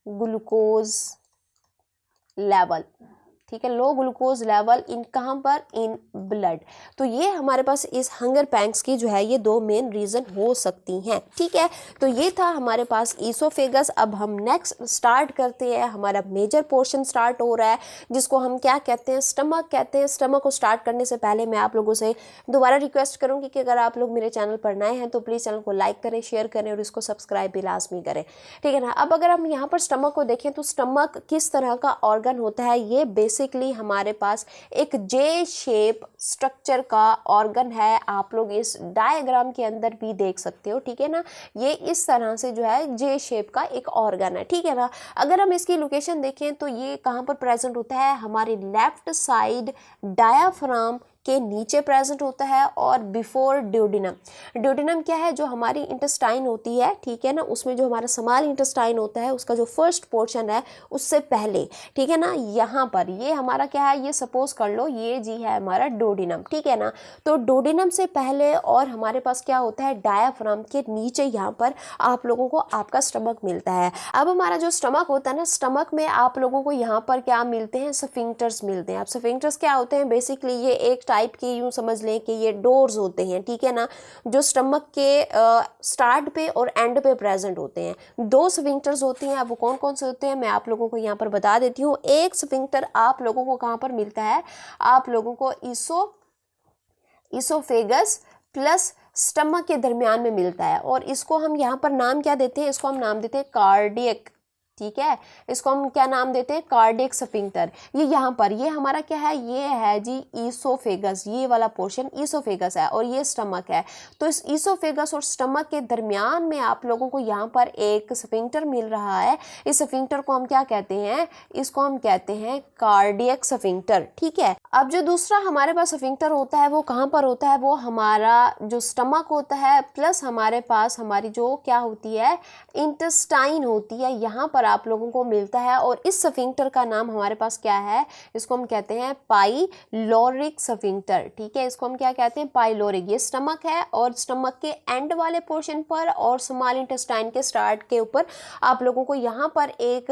ग्लूकोज लेवल, ठीक है, लो ग्लूकोज लेवल इन कहाँ पर, इन ब्लड। तो ये हमारे पास इस हंगर पैंग्स की जो है ये दो मेन रीज़न हो सकती हैं, ठीक है। तो ये था हमारे पास ईसोफेगस। अब हम नेक्स्ट स्टार्ट करते हैं, हमारा मेजर पोर्शन स्टार्ट हो रहा है जिसको हम क्या कहते हैं, स्टमक कहते हैं। स्टमक को स्टार्ट करने से पहले मैं आप लोगों से दोबारा रिक्वेस्ट करूँगी कि अगर आप लोग मेरे चैनल पर नए हैं तो प्लीज़ चैनल को लाइक करें, शेयर करें और इसको सब्सक्राइब भी लाजमी करें, ठीक है ना। अब अगर हम यहाँ पर स्टमक को देखें तो स्टमक किस तरह का ऑर्गन होता है, ये बेसिक बेसिकली हमारे पास एक जे शेप स्ट्रक्चर का ऑर्गन है, आप लोग इस डायग्राम के अंदर भी देख सकते हो, ठीक है ना। ये इस तरह से जो है जे शेप का एक ऑर्गन है, ठीक है ना। अगर हम इसकी लोकेशन देखें तो ये कहाँ पर प्रेजेंट होता है, हमारे लेफ्ट साइड डायाफ्राम के नीचे प्रेजेंट होता है और बिफोर ड्यूडिनम। ड्यूडिनम क्या है, जो हमारी इंटेस्टाइन होती है, ठीक है ना, उसमें जो हमारा स्मॉल इंटेस्टाइन होता है उसका जो फर्स्ट पोर्शन है उससे पहले, ठीक है ना। यहाँ पर ये हमारा क्या है, ये सपोज कर लो ये जी है हमारा डोडिनम, ठीक है ना। तो डोडिनम से पहले और हमारे पास क्या होता है, डायाफ्राम के नीचे यहाँ पर आप लोगों को आपका स्टमक मिलता है। अब हमारा जो स्टमक होता है ना, स्टमक में आप लोगों को यहाँ पर क्या मिलते हैं, स्फिंक्टर्स मिलते हैं। अब स्फिंक्टर्स क्या होते हैं, बेसिकली ये एक टाइप के, यूं समझ लें कि ये डोर्स होते हैं, ठीक है ना, जो स्टमक के स्टार्ट पे और एंड पे प्रेजेंट होते हैं। दो स्फिंक्टर्स होती हैं, अब वो कौन कौन से होते हैं मैं आप लोगों को यहाँ पर बता देती हूँ। एक स्फिंक्टर आप लोगों को कहाँ पर मिलता है, आप लोगों को इसोफेगस प्लस स्टमक के दरमियान में मिलता है, और इसको हम यहाँ पर नाम क्या देते हैं, इसको हम नाम देते हैं कार्डियक, ठीक है। इसको हम क्या नाम देते हैं, कार्डियक स्फिंक्टर। ये यहाँ पर ये हमारा क्या है, ये है जी ईसोफेगस, ये वाला पोर्शन ईसोफेगस है और ये स्टमक है। तो इस ईसोफेगस और स्टमक के दरमियान में आप लोगों को यहाँ पर एक स्फिंक्टर मिल रहा है। इस स्फिंक्टर को हम क्या कहते हैं, इसको हम कहते हैं कार्डियक स्फिंक्टर, ठीक है। अब जो दूसरा हमारे पास स्फिंक्टर होता है वो कहाँ पर होता है, वो हमारा जो स्टमक होता है प्लस हमारे पास हमारी जो क्या होती है, इंटेस्टाइन होती है, यहाँ पर आप लोगों को मिलता है। और इस स्फिंक्टर का नाम हमारे पास क्या है, इसको हम कहते हैं पाइलोरिक स्फिंक्टर, ठीक है। इसको हम क्या कहते हैं, पाइलोरिक। ये स्टमक है और स्टमक के एंड वाले पोर्शन पर और स्मॉल इंटेस्टाइन के स्टार्ट के ऊपर आप लोगों को यहाँ पर एक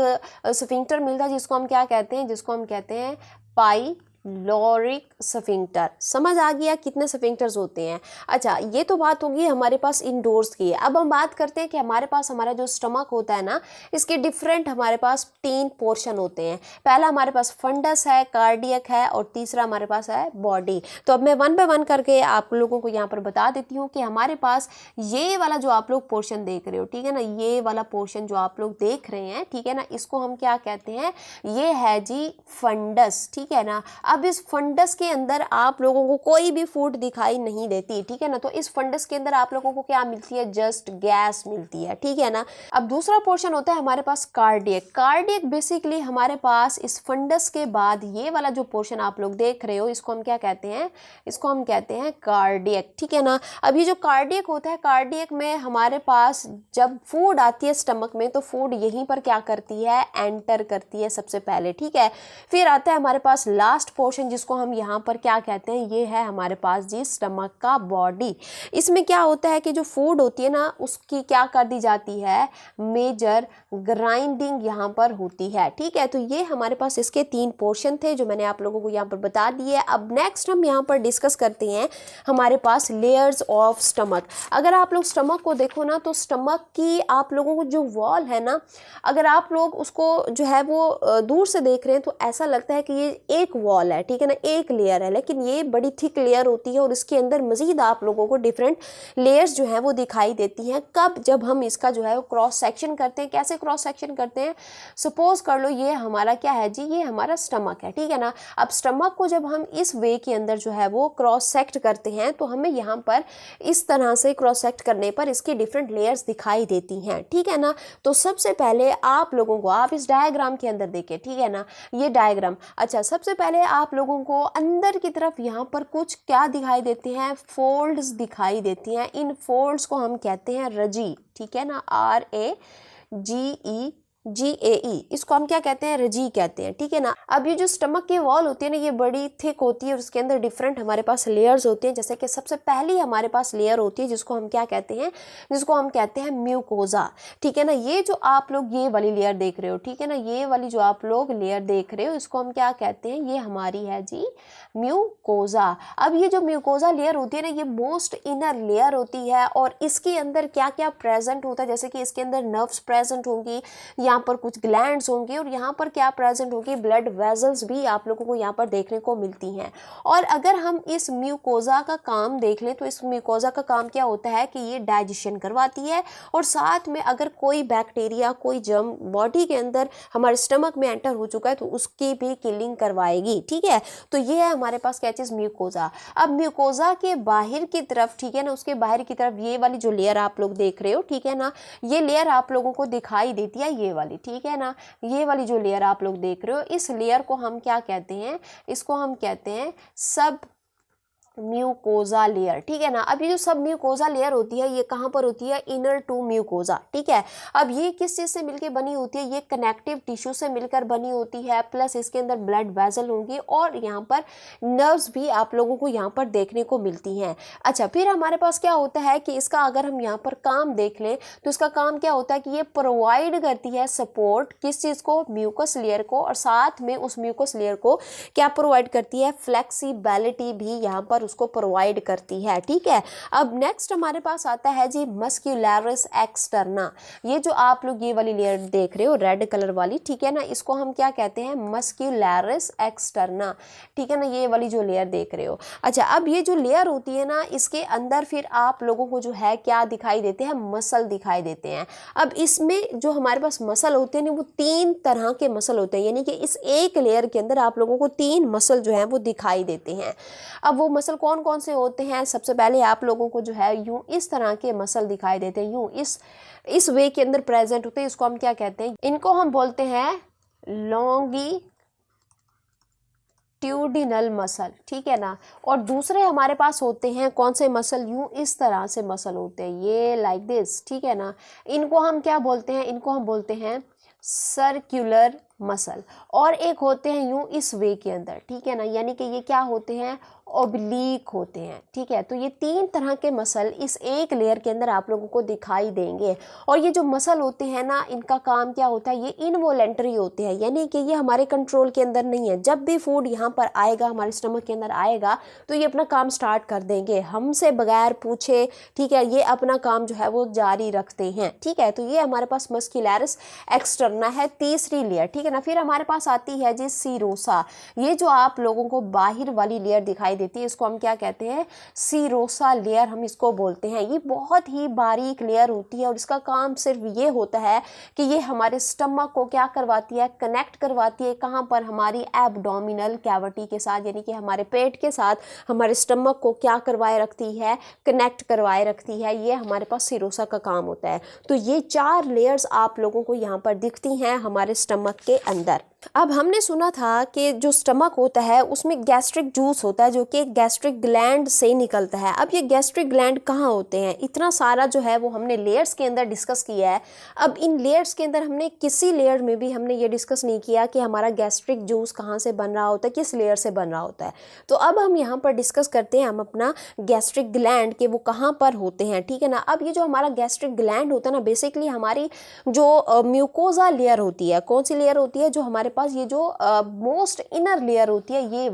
स्फिंक्टर मिलता है, जिसको हम क्या कहते हैं, जिसको हम कहते हैं पाइलोरिक स्फिंक्टर। समझ आ गया कितने स्फिंक्टर्स होते हैं। अच्छा, ये तो बात होगी हमारे पास इंडोर्स की। अब हम बात करते हैं कि हमारे पास हमारा जो स्टमक होता है ना, इसके डिफरेंट हमारे पास 3 पोर्शन होते हैं। पहला हमारे पास फंडस है, कार्डियक है और तीसरा हमारे पास है बॉडी। तो अब मैं 1 बाय 1 करके आप लोगों को यहाँ पर बता देती हूँ कि हमारे पास ये वाला जो आप लोग पोर्शन देख रहे हो, ठीक है ना, ये वाला पोर्शन जो आप लोग देख रहे हैं, ठीक है ना, इसको हम क्या कहते हैं, ये है जी फंडस, ठीक है ना। अब इस फंडस के अंदर आप लोगों को कोई भी फूड दिखाई नहीं देती, ठीक है ना। तो इस फंडस के अंदर आप लोगों को क्या मिलती है, जस्ट गैस मिलती है, ठीक है ना। अब दूसरा पोर्शन होता है हमारे पास कार्डियक। कार्डियक बेसिकली हमारे पास इस फंडस के बाद ये वाला जो पोर्शन आप लोग देख रहे हो, इसको हम क्या कहते हैं, इसको हम कहते हैं कार्डियक, ठीक है ना। अब ये जो कार्डियक होता है, कार्डियक में हमारे पास जब फूड आती है स्टमक में, तो फूड यहीं पर क्या करती है, एंटर करती है सबसे पहले, ठीक है। फिर आता है हमारे पास लास्ट पोर्शन, जिसको हम यहाँ पर क्या कहते हैं, ये है हमारे पास जी स्टमक का बॉडी। इसमें क्या होता है कि जो फूड होती है ना, उसकी क्या कर दी जाती है, मेजर ग्राइंडिंग यहाँ पर होती है, ठीक है। तो ये हमारे पास इसके 3 पोर्शन थे जो मैंने आप लोगों को यहाँ पर बता दिए। अब नेक्स्ट हम यहाँ पर डिस्कस करते हैं हमारे पास लेयर्स ऑफ स्टमक। अगर आप लोग स्टमक को देखो ना, तो स्टमक की आप लोगों को जो वॉल है ना, अगर आप लोग उसको जो है वो दूर से देख रहे हैं तो ऐसा लगता है कि ये एक वॉल है, ठीक है ना, एक लेयर है, लेकिन ये बड़ी थिक लेयर होती है और इसके अंदर मजीद आप लोगों को डिफरेंट लेयर्स जो है वो दिखाई देती हैं। कब, जब हम इसका जो है वो क्रॉस सेक्शन करते हैं। कैसे क्रॉस सेक्शन करते हैं, सपोज कर लो ये हमारा क्या है जी, ये हमारा स्टमक है, ठीक है ना। अब स्टमक को जब हम इस वे के अंदर जो है वो क्रॉस सेक्ट करते हैं, तो हमें यहाँ पर इस तरह से क्रॉस सेक्ट करने पर इसकी डिफरेंट लेयर्स दिखाई देती हैं, ठीक है ना। तो सबसे पहले आप लोगों को, आप इस डायग्राम के अंदर देखिए, ठीक है ना, ये डायग्राम। अच्छा, सबसे पहले आप लोगों को अंदर की तरफ यहाँ पर कुछ क्या दिखाई देती हैं, फोल्ड्स दिखाई देती हैं। इन फोल्ड्स को हम कहते हैं रजी, ठीक है ना, RAGE, इसको हम क्या कहते हैं, रजी कहते हैं, ठीक है ना। अब ये जो स्टमक की वॉल होती है ना, ये बड़ी थिक होती है और उसके अंदर डिफरेंट हमारे पास लेयर्स होती हैं। जैसे कि सबसे पहली हमारे पास लेयर होती है जिसको हम क्या कहते हैं, जिसको हम कहते हैं म्यूकोजा, ठीक है ना। ये जो आप लोग ये वाली लेयर देख रहे हो, ठीक है ना, ये वाली जो आप लोग लेयर देख रहे हो, इसको हम क्या कहते हैं, ये हमारी है जी म्यूकोजा। अब ये जो म्यूकोजा लेयर होती है ना, ये मोस्ट इनर लेयर होती है और इसके अंदर क्या क्या प्रेजेंट होता है, जैसे कि इसके अंदर नर्व्स प्रेजेंट होंगी, यहाँ यहाँ पर कुछ ग्लैंड्स होंगे और यहाँ पर क्या प्रेजेंट होगी, ब्लड वेजल्स भी आप लोगों को यहाँ पर देखने को मिलती हैं। और अगर हम इस म्यूकोजा का काम देख लें तो इस म्यूकोजा का काम क्या होता है कि ये डाइजेशन करवाती है और साथ में अगर कोई बैक्टीरिया कोई जर्म बॉडी के अंदर हमारे स्टमक में एंटर हो चुका है तो उसकी भी किलिंग करवाएगी। ठीक है, तो ये है हमारे पास क्या चीज़, म्यूकोजा। अब म्यूकोजा के बाहर की तरफ, ठीक है ना, उसके बाहर की तरफ ये वाली जो लेयर आप लोग देख रहे हो, ठीक है ना, ये लेयर आप लोगों को दिखाई देती है, ये वाली, ठीक है ना, ये वाली जो लेयर आप लोग देख रहे हो, इस लेयर को हम क्या कहते हैं, इसको हम कहते हैं सब म्यूकोजा लेयर। ठीक है ना। अब ये जो सब म्यूकोजा लेयर होती है ये कहाँ पर होती है, इनर टू म्यूकोजा। ठीक है, अब ये किस चीज़ से मिलकर बनी होती है, ये कनेक्टिव टिश्यू से मिलकर बनी होती है, प्लस इसके अंदर ब्लड वेसल होंगी और यहाँ पर नर्व्स भी आप लोगों को यहाँ पर देखने को मिलती हैं। अच्छा, फिर हमारे पास क्या होता है कि इसका अगर हम यहाँ पर काम देख लें तो इसका काम क्या होता है कि ये प्रोवाइड करती है सपोर्ट किस चीज़ को, म्यूकस लेयर को, और साथ में उस म्यूकस लेयर को क्या प्रोवाइड करती है, फ्लेक्सिबिलिटी भी यहाँ पर उसको प्रोवाइड करती है। ठीक है, अब नेक्स्ट हमारे पास आता है जी मस्क्यूलरिस एक्सटर्ना। ये जो आप लोग ये वाली लेयर देख रहे हो रेड कलर वाली, ठीक है ना, इसको हम क्या कहते हैं, मस्क्यूलरिस एक्सटर्ना। ठीक है ना, ये वाली जो लेयर देख रहे हो। अच्छा, अब ये जो लेयर होती है ना, इसके अंदर फिर आप लोगों को जो है क्या दिखाई देते हैं, मसल दिखाई देते हैं। अब इसमें जो हमारे पास मसल होते हैं ना, वो 3 तरह के मसल होते हैं, यानी कि इस एक लेयर के अंदर आप लोगों को 3 मसल जो है वो दिखाई देते हैं। अब वो मसल कौन कौन से होते हैं, सबसे पहले आप लोगों को जो है यूं इस तरह के मसल दिखाई देते हैं, यूं इस वे के अंदर प्रेजेंट होते हैं। इसको हम क्या कहते हैं, इनको हम बोलते हैं लॉन्गिट्यूडिनल मसल। ठीक है ना, और दूसरे हमारे पास होते हैं कौन से मसल, यूं इस तरह से मसल होते हैं, ये लाइक दिस। ठीक है ना, इनको हम क्या बोलते हैं, इनको हम बोलते हैं सर्कुलर मसल। और एक होते हैं यूं इस वे के अंदर, ठीक है ना, यानी कि ये क्या होते हैं, ओब्लीक होते हैं। ठीक है, तो ये 3 तरह के मसल इस एक लेयर के अंदर आप लोगों को दिखाई देंगे। और ये जो मसल होते हैं ना, इनका काम क्या होता है, ये इनवॉलेंटरी होते हैं, यानी कि ये हमारे कंट्रोल के अंदर नहीं है। जब भी फूड यहाँ पर आएगा, हमारे स्टमक के अंदर आएगा, तो ये अपना काम स्टार्ट कर देंगे हमसे बगैर पूछे। ठीक है, ये अपना काम जो है वो जारी रखते हैं। ठीक है, तो ये हमारे पास मस्क्यूलरिस एक्सटर्ना है, तीसरी लेयर। ठीक है ना, फिर हमारे पास आती है जी सीरोसा। ये जो आप लोगों को बाहर वाली लेयर दिखाई देती है, इसको हम क्या कहते हैं, सीरोसा लेयर हम इसको बोलते हैं। ये बहुत ही बारीक लेयर होती है और इसका काम सिर्फ ये होता है कि ये हमारे स्टमक को क्या करवाती है, कनेक्ट करवाती है, कहाँ पर, हमारी एब्डोमिनल कैविटी के साथ, यानी कि हमारे पेट के साथ हमारे स्टमक को क्या करवाए रखती है, कनेक्ट करवाए रखती है। ये हमारे पास सीरोसा का काम होता है। तो ये 4 लेयर्स आप लोगों को यहाँ पर दिखती हैं हमारे स्टमक के अंदर। अब हमने सुना था कि जो स्टमक होता है उसमें गैस्ट्रिक जूस होता है जो कि गैस्ट्रिक ग्लैंड से निकलता है। अब ये गैस्ट्रिक ग्लैंड कहाँ होते हैं, इतना सारा जो है वो हमने लेयर्स के अंदर डिस्कस किया है। अब इन लेयर्स के अंदर हमने किसी लेयर में भी हमने ये डिस्कस नहीं किया कि हमारा गैस्ट्रिक जूस कहाँ से बन रहा होता है, किस लेयर से बन रहा होता है। तो अब हम यहाँ पर डिस्कस करते हैं हम अपना गैस्ट्रिक ग्लैंड के वो कहाँ पर होते हैं। ठीक है ना, अब ये जो हमारा गैस्ट्रिक ग्लैंड होता है ना, बेसिकली हमारी जो म्यूकोजा लेयर होती है, कौन सी लेयर होती है, जो हमारे पास ये जो मोस्ट इनर लेयर होती है, ये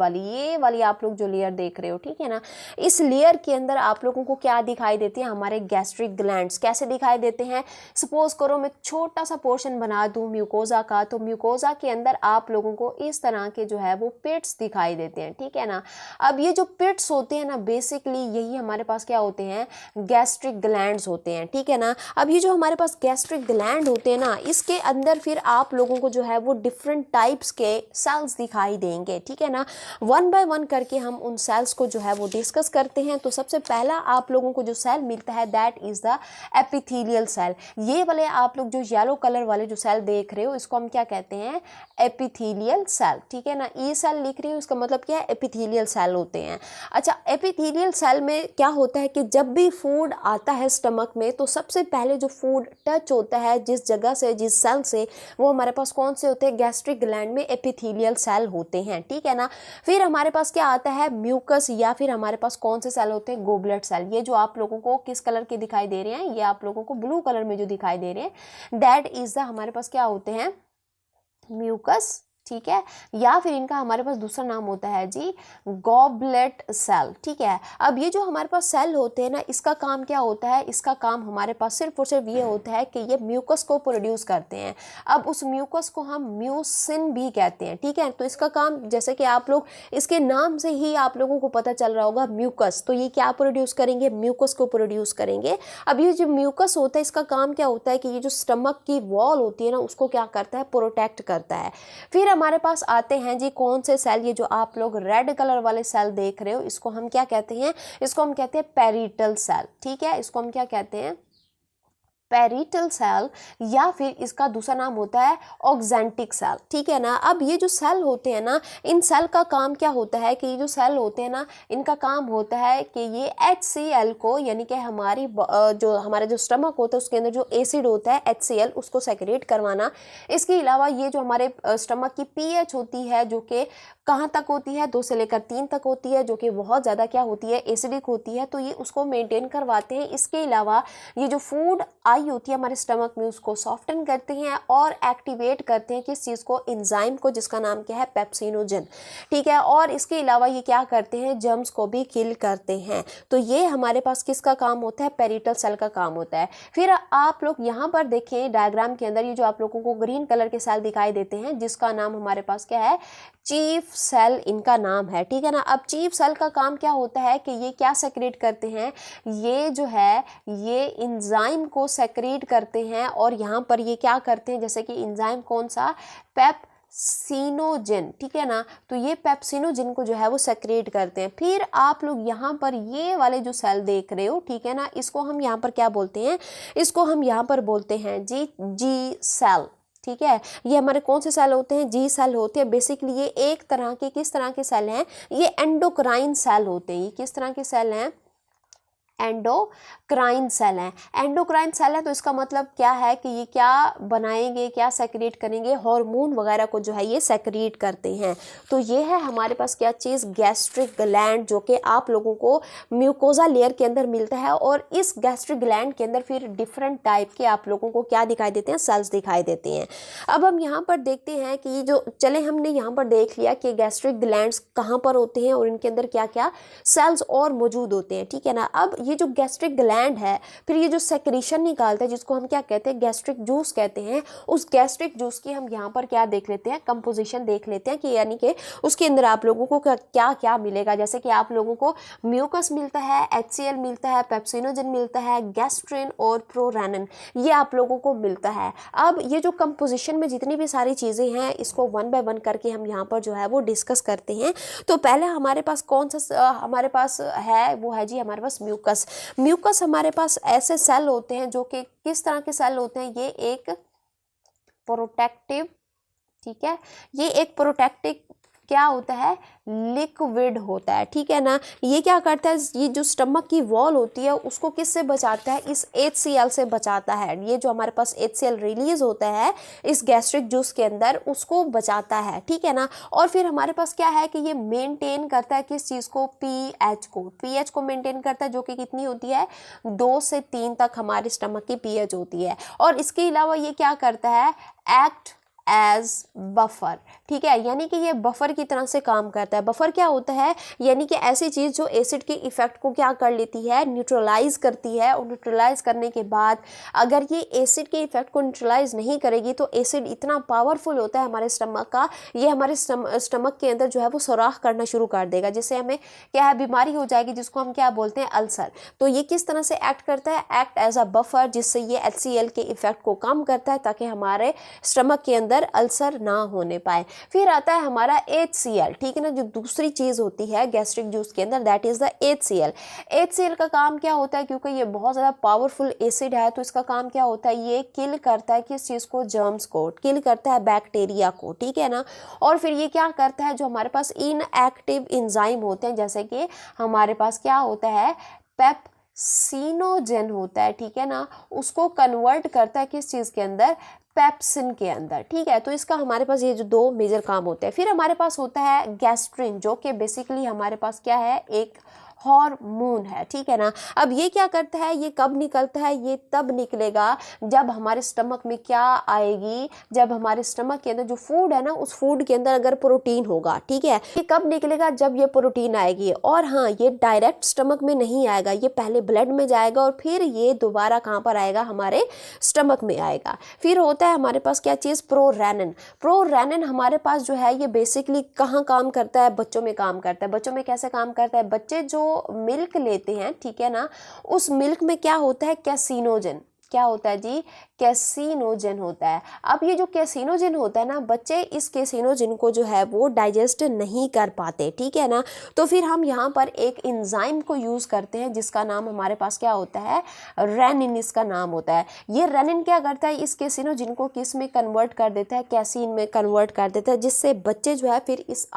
वाली आप लोग जो लेयर देख रहे हो। ठीक है ना, इस लेयर के अंदर आप लोगों को क्या दिखाई देती है, हमारे गैस्ट्रिक ग्लैंड्स। कैसे दिखाई देते हैं, सपोज करो मैं छोटा सा पोर्शन बना दूं म्यूकोजा का, तो म्यूकोजा के अंदर आप लोगों को इस तरह के जो है वो पिट्स दिखाई देते हैं। ठीक है ना, अब ये जो पिट्स होते हैं ना, बेसिकली यही हमारे पास क्या होते हैं, गैस्ट्रिक ग्लैंड्स होते हैं। ठीक है ना, अब ये जो हमारे पास गैस्ट्रिक ग्लैंड होते हैं ना, इसके अंदर फिर आप लोगों को जो है वो डिफरेंट टाइप्स के सेल्स दिखाई देंगे। ठीक है ना, 1 बाय 1 करके हम उन सेल्स को जो है वो डिस्कस करते हैं। तो सबसे पहला आप लोगों को जो सेल मिलता है that is the epithelial cell. ये वाले आप लोग जो येलो कलर वाले जो सेल देख रहे हो, इसको हम क्या कहते हैं, एपिथेलियल सेल। ठीक है ना, ये सेल लिख रही हूँ, इसका मतलब क्या है, एपिथेलियल सेल होते हैं। अच्छा, एपिथेलियल सेल में क्या होता है कि जब भी फूड आता है स्टमक में, तो सबसे पहले जो फूड टच होता है जिस जगह से, जिस सेल से, वो हमारे पास कौन से होते हैं, गैस्ट्रिक ग्लैंड में एपिथेलियल सेल होते हैं। ठीक है ना, फिर हमारे पास क्या आता है, म्यूकस, या फिर हमारे पास कौन से सेल होते हैं, गोबलेट सेल। ये जो आप लोगों को किस कलर के दिखाई दे रहे हैं, ये आप लोगों को ब्लू कलर में जो दिखाई दे रहे हैं, दैट इज द हमारे पास क्या होते हैं, म्यूकस ठीक है, या फिर इनका हमारे पास दूसरा नाम होता है जी गॉबलेट सेल। ठीक है, अब ये जो हमारे पास सेल होते हैं ना, इसका काम क्या होता है, इसका काम हमारे पास सिर्फ और सिर्फ ये होता है कि ये म्यूकस को प्रोड्यूस करते हैं। अब उस म्यूकस को हम म्यूसिन भी कहते हैं। ठीक है, तो इसका काम, जैसे कि आप लोग इसके नाम से ही आप लोगों को पता चल रहा होगा म्यूकस, तो ये क्या प्रोड्यूस करेंगे, म्यूकस को प्रोड्यूस करेंगे। अब ये जो म्यूकस होता है इसका काम क्या होता है कि ये जो स्टमक की वॉल होती है ना, उसको क्या करता है, प्रोटेक्ट करता है। फिर हमारे पास आते हैं जी कौन से सेल, ये जो आप लोग रेड कलर वाले सेल देख रहे हो, इसको हम क्या कहते हैं, इसको हम कहते हैं पेरिटल सेल। ठीक है, इसको हम क्या कहते हैं, पेरिटल सेल, या फिर इसका दूसरा नाम होता है ऑक्जेंटिक सेल। ठीक है ना, अब ये जो सेल होते हैं ना, इन सेल का काम क्या होता है कि ये जो सेल होते हैं ना, इनका काम होता है कि ये HCl को, यानी कि जो हमारा जो स्टमक होता है उसके अंदर जो एसिड होता है HCl, उसको सेक्रेट करवाना। इसके अलावा ये जो हमारे स्टमक की pH होती है, जो कि कहाँ तक होती है, 2 से लेकर 3 तक होती है, जो कि बहुत ज़्यादा क्या होती है, एसिडिक होती है, तो ये उसको मेंटेन करवाते हैं। इसके अलावा ये जो फूड आई होती है हमारे स्टमक में, उसको सॉफ्टन करते हैं और एक्टिवेट करते हैं किस चीज़ को, एंजाइम को, जिसका नाम क्या है, पेप्सिनोजन। ठीक है, और इसके अलावा ये क्या करते हैं, जर्म्स को भी किल करते हैं। तो ये हमारे पास किसका काम होता है, पेरिटल सेल का काम होता है। फिर आप लोग यहाँ पर देखें डायग्राम के अंदर, ये जो आप लोगों को ग्रीन कलर के सेल दिखाई देते हैं, जिसका नाम हमारे पास क्या है, चीफ सेल इनका नाम है। ठीक है ना, अब चीफ सेल का काम क्या होता है कि ये क्या सेक्रेट करते हैं, ये जो है ये एंजाइम को सेक्रेट करते हैं। और यहाँ पर ये क्या करते हैं, जैसे कि एंजाइम कौन सा, पेप्सिनोजन। ठीक है ना, तो ये पेप्सिनोजन को जो है वो सेक्रेट करते हैं। फिर आप लोग यहाँ पर ये वाले जो सेल देख रहे हो, ठीक है ना, इसको हम यहाँ पर क्या बोलते हैं, इसको हम यहाँ पर बोलते हैं जी सेल। ठीक है, ये हमारे कौन से सेल होते हैं, जी सेल होते हैं। बेसिकली ये एक तरह के, किस तरह के सेल हैं, ये एंडोक्राइन सेल होते हैं। ये किस तरह के सेल हैं, एंडोक्राइन सेल है। एंडोक्राइन सेल है तो इसका मतलब क्या है कि ये क्या बनाएंगे, क्या सेक्रेट करेंगे, हार्मोन वगैरह को जो है ये सेक्रेट करते हैं। तो ये है हमारे पास क्या चीज़, गैस्ट्रिक ग्लैंड, जो कि आप लोगों को म्यूकोजा लेयर के अंदर मिलता है। और इस गैस्ट्रिक ग्लैंड के अंदर फिर डिफरेंट टाइप के आप लोगों को क्या दिखाई देते हैं, सेल्स दिखाई देते हैं। अब हम यहाँ पर देखते हैं कि ये जो, चले हमने यहाँ पर देख लिया कि गैस्ट्रिक ग्लैंड्स कहाँ पर होते हैं और इनके अंदर क्या क्या सेल्स और मौजूद होते हैं। ठीक है ना, अब ये जो गैस्ट्रिक ग्लैंड है, फिर ये जो सेक्रीशन निकालता है, जिसको हम क्या कहते हैं, गैस्ट्रिक जूस कहते हैं, उस गैस्ट्रिक जूस की हम यहाँ पर क्या देख लेते हैं, कंपोजिशन देख लेते हैं कि यानी कि उसके अंदर आप लोगों को क्या क्या मिलेगा। जैसे कि आप लोगों को म्यूकस मिलता है, HCl मिलता है, पेप्सिनोजन मिलता है, गैस्ट्रिन और प्रोरेनिन, ये आप लोगों को मिलता है। अब ये जो कंपोजिशन में जितनी भी सारी चीज़ें हैं, इसको 1 बाय 1 करके हम यहाँ पर जो है वो डिस्कस करते हैं। तो पहले हमारे पास कौन सा हमारे पास है, वो है जी हमारे पास म्यूकस। म्यूकस हमारे पास ऐसे सेल होते हैं जो कि किस तरह के सेल होते हैं, ये एक प्रोटेक्टिव, ठीक है, ये एक प्रोटेक्टिव क्या होता है, लिक्विड होता है। ठीक है ना, ये क्या करता है, ये जो स्टमक की वॉल होती है उसको किससे बचाता है, इस HCl से बचाता है। ये जो हमारे पास HCl रिलीज होता है इस गैस्ट्रिक जूस के अंदर, उसको बचाता है। ठीक है ना, और फिर हमारे पास क्या है कि ये मेंटेन करता है किस चीज़ को, pH को मेंटेन करता है, जो कि कितनी होती है, 2 से 3 तक हमारे स्टमक की pH होती है। और इसके अलावा ये क्या करता है, एक्ट एज बफर। ठीक है, यानी कि ये बफर की तरह से काम करता है। बफर क्या होता है, यानी कि ऐसी चीज़ जो एसिड के इफेक्ट को क्या कर लेती है, न्यूट्रलाइज करती है। और न्यूट्रलाइज करने के बाद अगर ये एसिड के इफेक्ट को न्यूट्रलाइज नहीं करेगी तो एसिड इतना पावरफुल होता है हमारे स्टमक का, ये हमारे स्टमक के अंदर जो है वो सुराख करना शुरू कर देगा, जिससे हमें क्या है, बीमारी हो जाएगी, जिसको हम क्या बोलते हैं, अल्सर। तो ये किस तरह से एक्ट करता है, एक्ट एज अ बफर, जिससे ये HCl के इफेक्ट को कम करता है ताकि हमारे स्टमक के अंदर अल्सर ना होने पाए। फिर आता है हमारा HCl। ठीक है ना, जो दूसरी चीज होती है गैस्ट्रिक जूस के अंदर, that is the HCl। HCl का काम क्या होता है, क्योंकि ये बहुत ज्यादा पावरफुल एसिड है, तो इसका काम क्या होता है, ये किल करता है किस चीज को, जर्म्स को, किल करता है बैक्टीरिया को। ठीक है ना, और फिर ये क्या करता है, जो हमारे पास इनएक्टिव एंजाइम होते हैं, जैसे कि हमारे पास क्या होता है, पेप्सिनोजन होता है, ठीक है ना, उसको कन्वर्ट करता है किस चीज के अंदर, पेप्सिन के अंदर। ठीक है, तो इसका हमारे पास ये जो 2 मेजर काम होते हैं। फिर हमारे पास होता है गैस्ट्रिन, जो कि बेसिकली हमारे पास क्या है, एक हार्मोन है, ठीक है ना। अब ये क्या करता है, ये कब निकलता है, ये तब निकलेगा जब हमारे स्टमक में क्या आएगी, जब हमारे स्टमक के अंदर जो फूड है ना, उस फूड के अंदर अगर प्रोटीन होगा, ठीक है। ये कब निकलेगा, जब ये प्रोटीन आएगी। और हाँ, ये डायरेक्ट स्टमक में नहीं आएगा, ये पहले ब्लड में जाएगा और फिर ये दोबारा कहाँ पर आएगा, हमारे स्टमक में आएगा। फिर होता है हमारे पास क्या चीज़, प्रोरेनिन। प्रोरेनिन हमारे पास जो है ये बेसिकली कहाँ काम करता है, बच्चों में काम करता है। बच्चों में कैसे काम करता है, बच्चे जो मिल्क लेते हैं, ठीक है ना, उस मिल्क में क्या होता है, कैसिनोजन। क्या होता है जी, कैसिनोजन होता है। अब ये जो कैसिनोजन होता है ना, बच्चे इस कैसिनोजन को जो है वो डाइजेस्ट नहीं कर पाते, ठीक है ना। तो फिर हम यहाँ पर एक एंजाइम को यूज़ करते हैं जिसका नाम हमारे पास क्या होता है, रेनिन इसका नाम होता है। ये रेनिन क्या करता है, इस कैसिनोजन को किस में कन्वर्ट कर देता है, कैसीन में कन्वर्ट कर देता है, जिससे बच्चे जो है फिर इस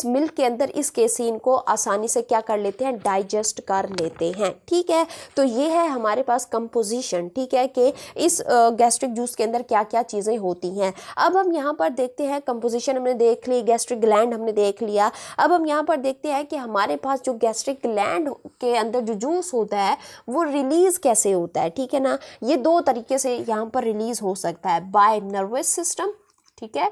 मिल्क के अंदर इस कैसीन को आसानी से क्या कर लेते हैं, डाइजेस्ट कर लेते हैं, ठीक है। तो ये है हमारे पास कंपोजिशन, ठीक है, कि इस गैस्ट्रिक जूस के अंदर क्या क्या चीज़ें होती हैं। अब हम यहाँ पर देखते हैं, कंपोजिशन हमने देख ली, गैस्ट्रिक ग्लैंड हमने देख लिया। अब हम यहाँ पर देखते हैं कि हमारे पास जो गैस्ट्रिक ग्लैंड के अंदर जो जूस होता है वो रिलीज़ कैसे होता है, ठीक है ना। ये दो तरीके से यहाँ पर रिलीज़ हो सकता है, बाय नर्वस सिस्टम, ठीक है,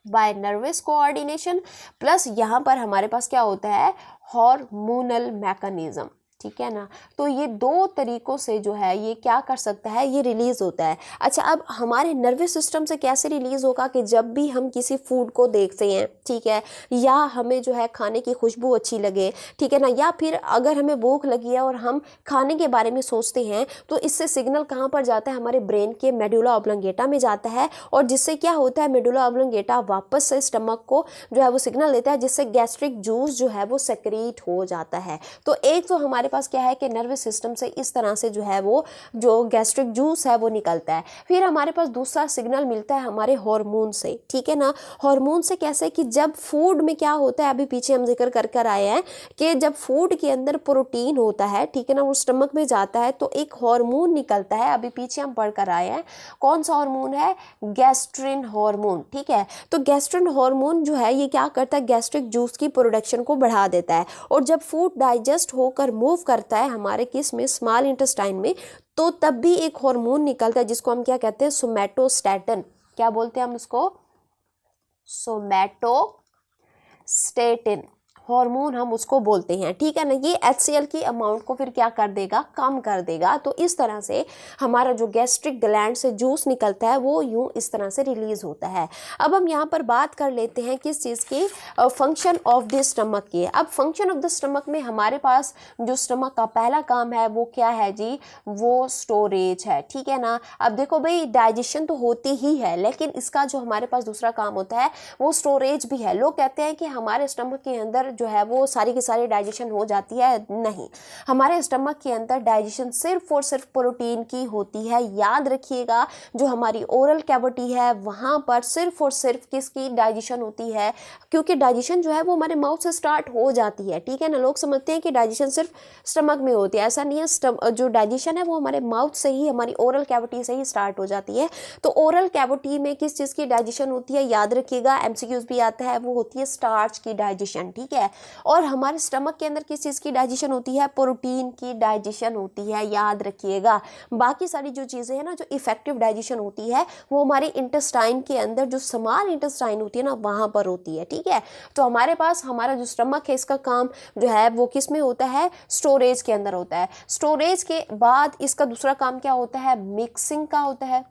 बाय नर्वस कोऑर्डिनेशन, प्लस यहाँ पर हमारे पास क्या होता है, हार्मोनल मैकेनिज्म, ठीक है ना। तो ये दो तरीकों से जो है ये क्या कर सकता है, ये रिलीज़ होता है। अच्छा, अब हमारे नर्वस सिस्टम से कैसे रिलीज़ होगा, कि जब भी हम किसी फूड को देखते हैं, ठीक है, या हमें जो है खाने की खुशबू अच्छी लगे, ठीक है ना, या फिर अगर हमें भूख लगी है और हम खाने के बारे में सोचते हैं, तो इससे सिग्नल कहाँ पर जाता है, हमारे ब्रेन के मेडुला ऑब्लोंगेटा में जाता है, और जिससे क्या होता है, मेडुला ऑब्लोंगेटा वापस से स्टमक को जो है वो सिग्नल देता है, जिससे गैस्ट्रिक जूस जो है वो सेक्रेट हो जाता है। तो एक तो हमारे पास क्या है कि नर्वस सिस्टम से इस तरह से जो है वो जो गैस्ट्रिक जूस है वो निकलता है। फिर हमारे पास दूसरा सिग्नल मिलता है हमारे हार्मोन से, ठीक है ना। हार्मोन से कैसे, कि जब फूड में क्या होता है, अभी पीछे हम जिक्र कर कर आए हैं कि जब फूड के अंदर प्रोटीन होता है, ठीक है ना, वो स्टमक में जाता है तो एक हार्मोन निकलता है, अभी पीछे हम पढ़ कर आए हैं। कौन सा हार्मोन है, गैस्ट्रिन हार्मोन, ठीक है। तो गैस्ट्रिन हार्मोन जो है ये क्या करता है, गैस्ट्रिक जूस की प्रोडक्शन को बढ़ा देता है, और जब फूड डाइजेस्ट होकर मूव करता है हमारे किस में, स्मॉल इंटेस्टाइन में, तो तब भी एक हार्मोन निकलता है जिसको हम क्या कहते हैं, सोमैटोस्टैटिन। क्या बोलते हैं हम उसको, सोमैटोस्टैटिन हार्मोन हम उसको बोलते हैं, ठीक है ना। ये HCl की अमाउंट को फिर क्या कर देगा, कम कर देगा। तो इस तरह से हमारा जो गैस्ट्रिक ग्लैंड से जूस निकलता है वो यूं इस तरह से रिलीज होता है। अब हम यहाँ पर बात कर लेते हैं किस चीज़ की, फंक्शन ऑफ द स्टमक की। अब फंक्शन ऑफ द स्टमक में हमारे पास जो स्टमक का पहला काम है वो क्या है जी, वो स्टोरेज है, ठीक है ना। अब देखो भाई, डाइजेशन तो होती ही है, लेकिन इसका जो हमारे पास दूसरा काम होता है वो स्टोरेज भी है। लोग कहते हैं कि हमारे स्टमक के अंदर जो है वो सारी की सारी डाइजेशन हो जाती है, नहीं, हमारे स्टमक के अंदर डाइजेशन सिर्फ और सिर्फ प्रोटीन की होती है। याद रखिएगा, जो हमारी ओरल कैविटी है वहाँ पर सिर्फ और सिर्फ किसकी डाइजेशन होती है, क्योंकि डाइजेशन जो है वो हमारे माउथ से स्टार्ट हो जाती है, ठीक है ना। लोग समझते हैं कि डाइजेशन सिर्फ स्टमक में होती है, ऐसा नहीं है। जो डाइजेशन है वो हमारे माउथ से ही, हमारी ओरल कैविटी से ही स्टार्ट हो जाती है। तो ओरल कैविटी में किस चीज़ की डाइजेशन होती है, याद रखिएगा, MCQs भी आता है, वो होती है स्टार्च की डाइजेशन, ठीक है। और हमारे स्टमक के अंदर किस चीज़ की डाइजेशन होती है, प्रोटीन की डाइजेशन होती है, याद रखिएगा। बाकी सारी जो चीज़ें हैं ना, जो इफेक्टिव डाइजेशन होती है वो हमारे इंटेस्टाइन के अंदर, जो स्मॉल इंटेस्टाइन होती है ना, वहाँ पर होती है, ठीक है। तो हमारे पास हमारा जो स्टमक है इसका काम जो है वो किस में होता है, स्टोरेज के अंदर होता है। स्टोरेज के बाद इसका दूसरा काम क्या होता है, मिक्सिंग का होता है,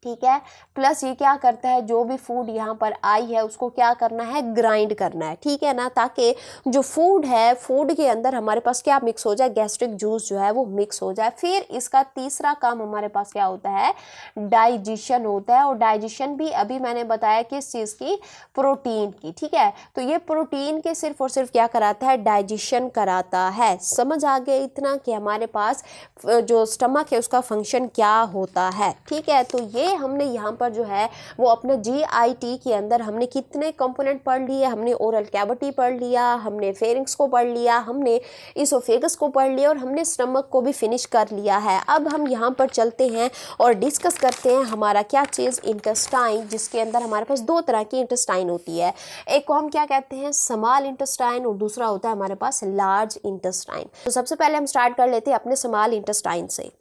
ठीक है। प्लस ये क्या करता है, जो भी फूड यहाँ पर आई है उसको क्या करना है, ग्राइंड करना है, ठीक है ना, ताकि जो फूड है, फूड के अंदर हमारे पास क्या मिक्स हो जाए, गैस्ट्रिक जूस जो है वो मिक्स हो जाए। फिर इसका तीसरा काम हमारे पास क्या होता है, डाइजेशन होता है। और डाइजेशन भी अभी मैंने बताया किस चीज़ की, प्रोटीन की, ठीक है। तो ये प्रोटीन के सिर्फ और सिर्फ क्या कराता है, डाइजेशन कराता है। समझ आ गया इतना कि हमारे पास जो स्टमक है उसका फंक्शन क्या होता है, ठीक है। तो ये ये हमने यहाँ पर जो है वो अपना GIT के अंदर हमने कितने कंपोनेंट पढ़ लिए, हमने ओरल कैविटी पढ़ लिया, हमने फेरिंग्स को पढ़ लिया, हमने इसोफेगस को पढ़ लिया और हमने स्टमक को भी फिनिश कर लिया है। अब हम यहाँ पर चलते हैं और डिस्कस करते हैं हमारा क्या चीज़, इंटेस्टाइन, जिसके अंदर हमारे पास दो तरह की इंटेस्टाइन होती है। एक को हम क्या कहते हैं, स्मॉल इंटेस्टाइन, और दूसरा होता है हमारे पास लार्ज इंटेस्टाइन। तो सबसे पहले हम स्टार्ट कर लेते हैं अपने स्मॉल इंटेस्टाइन से।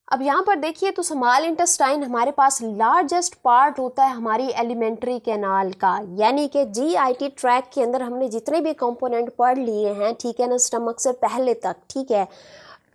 अब यहाँ पर देखिए तो स्मॉल इंटेस्टाइन हमारे पास लार्जेस्ट पार्ट होता है हमारी एलिमेंट्री कैनाल का, यानी कि GIT ट्रैक के अंदर हमने जितने भी कंपोनेंट पढ़ लिए हैं, ठीक है ना, स्टमक से पहले तक, ठीक है।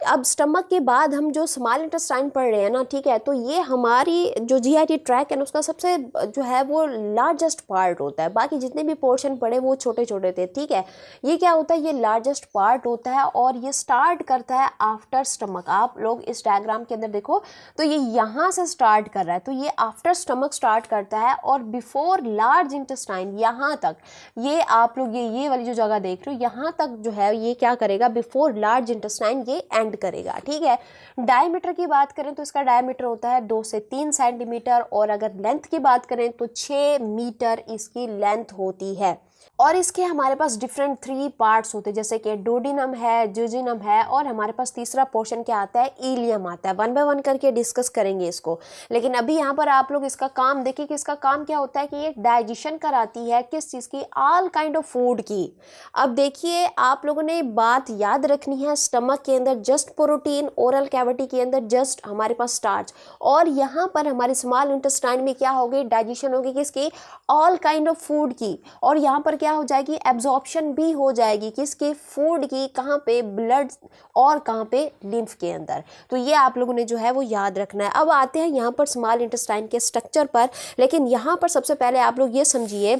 अब स्टमक के बाद हम जो स्मॉल इंटेस्टाइन पढ़ रहे हैं ना, ठीक है, तो ये हमारी जो GIT ट्रैक है ना उसका सबसे जो है वो लार्जेस्ट पार्ट होता है। बाकी जितने भी पोर्शन पढ़े वो छोटे छोटे थे, ठीक है। ये क्या होता है, ये लार्जेस्ट पार्ट होता है और ये स्टार्ट करता है आफ्टर स्टमक। आप लोग इस डायग्राम के अंदर देखो तो ये यहाँ से स्टार्ट कर रहा है, तो ये आफ्टर स्टमक स्टार्ट करता है और बिफोर लार्ज इंटेस्टाइन यहाँ तक, ये आप लोग ये वाली जो जगह देख रहे हो यहाँ तक जो है ये क्या करेगा, बिफोर लार्ज इंटेस्टाइन ये एंड करेगा, ठीक है। डायमीटर की बात करें तो इसका डायमीटर होता है 2 से 3 सेंटीमीटर, और अगर लेंथ की बात करें तो 6 मीटर इसकी लेंथ होती है। और इसके हमारे पास डिफरेंट 3 पार्ट्स होते हैं, जैसे कि डोडिनम है, ज्यूजिनम है, और हमारे पास तीसरा पोर्शन क्या आता है, इलियम आता है। 1 बाय 1 करके डिस्कस करेंगे इसको, लेकिन अभी यहाँ पर आप लोग इसका काम देखिए कि इसका काम क्या होता है कि ये डाइजेशन कराती है किस चीज़ की, ऑल काइंड ऑफ फूड की। अब देखिए आप लोगों ने बात याद रखनी है, स्टमक के अंदर जस्ट प्रोटीन, ओरल कैविटी के अंदर जस्ट हमारे पास स्टार्च, और यहाँ पर हमारे स्मॉल इंटेस्टाइन में क्या होगी, डाइजेशन होगी किसकी, ऑल काइंड ऑफ फूड की, और यहाँ पर क्या हो जाएगी, एब्जॉर्प्शन भी हो जाएगी किसके, फूड की, कहाँ पे, ब्लड और कहाँ पे, लिम्फ के अंदर। तो ये आप लोगों ने जो है वो याद रखना है। अब आते हैं यहाँ पर स्मॉल इंटेस्टाइन के स्ट्रक्चर पर, लेकिन यहाँ पर सबसे पहले आप लोग ये समझिए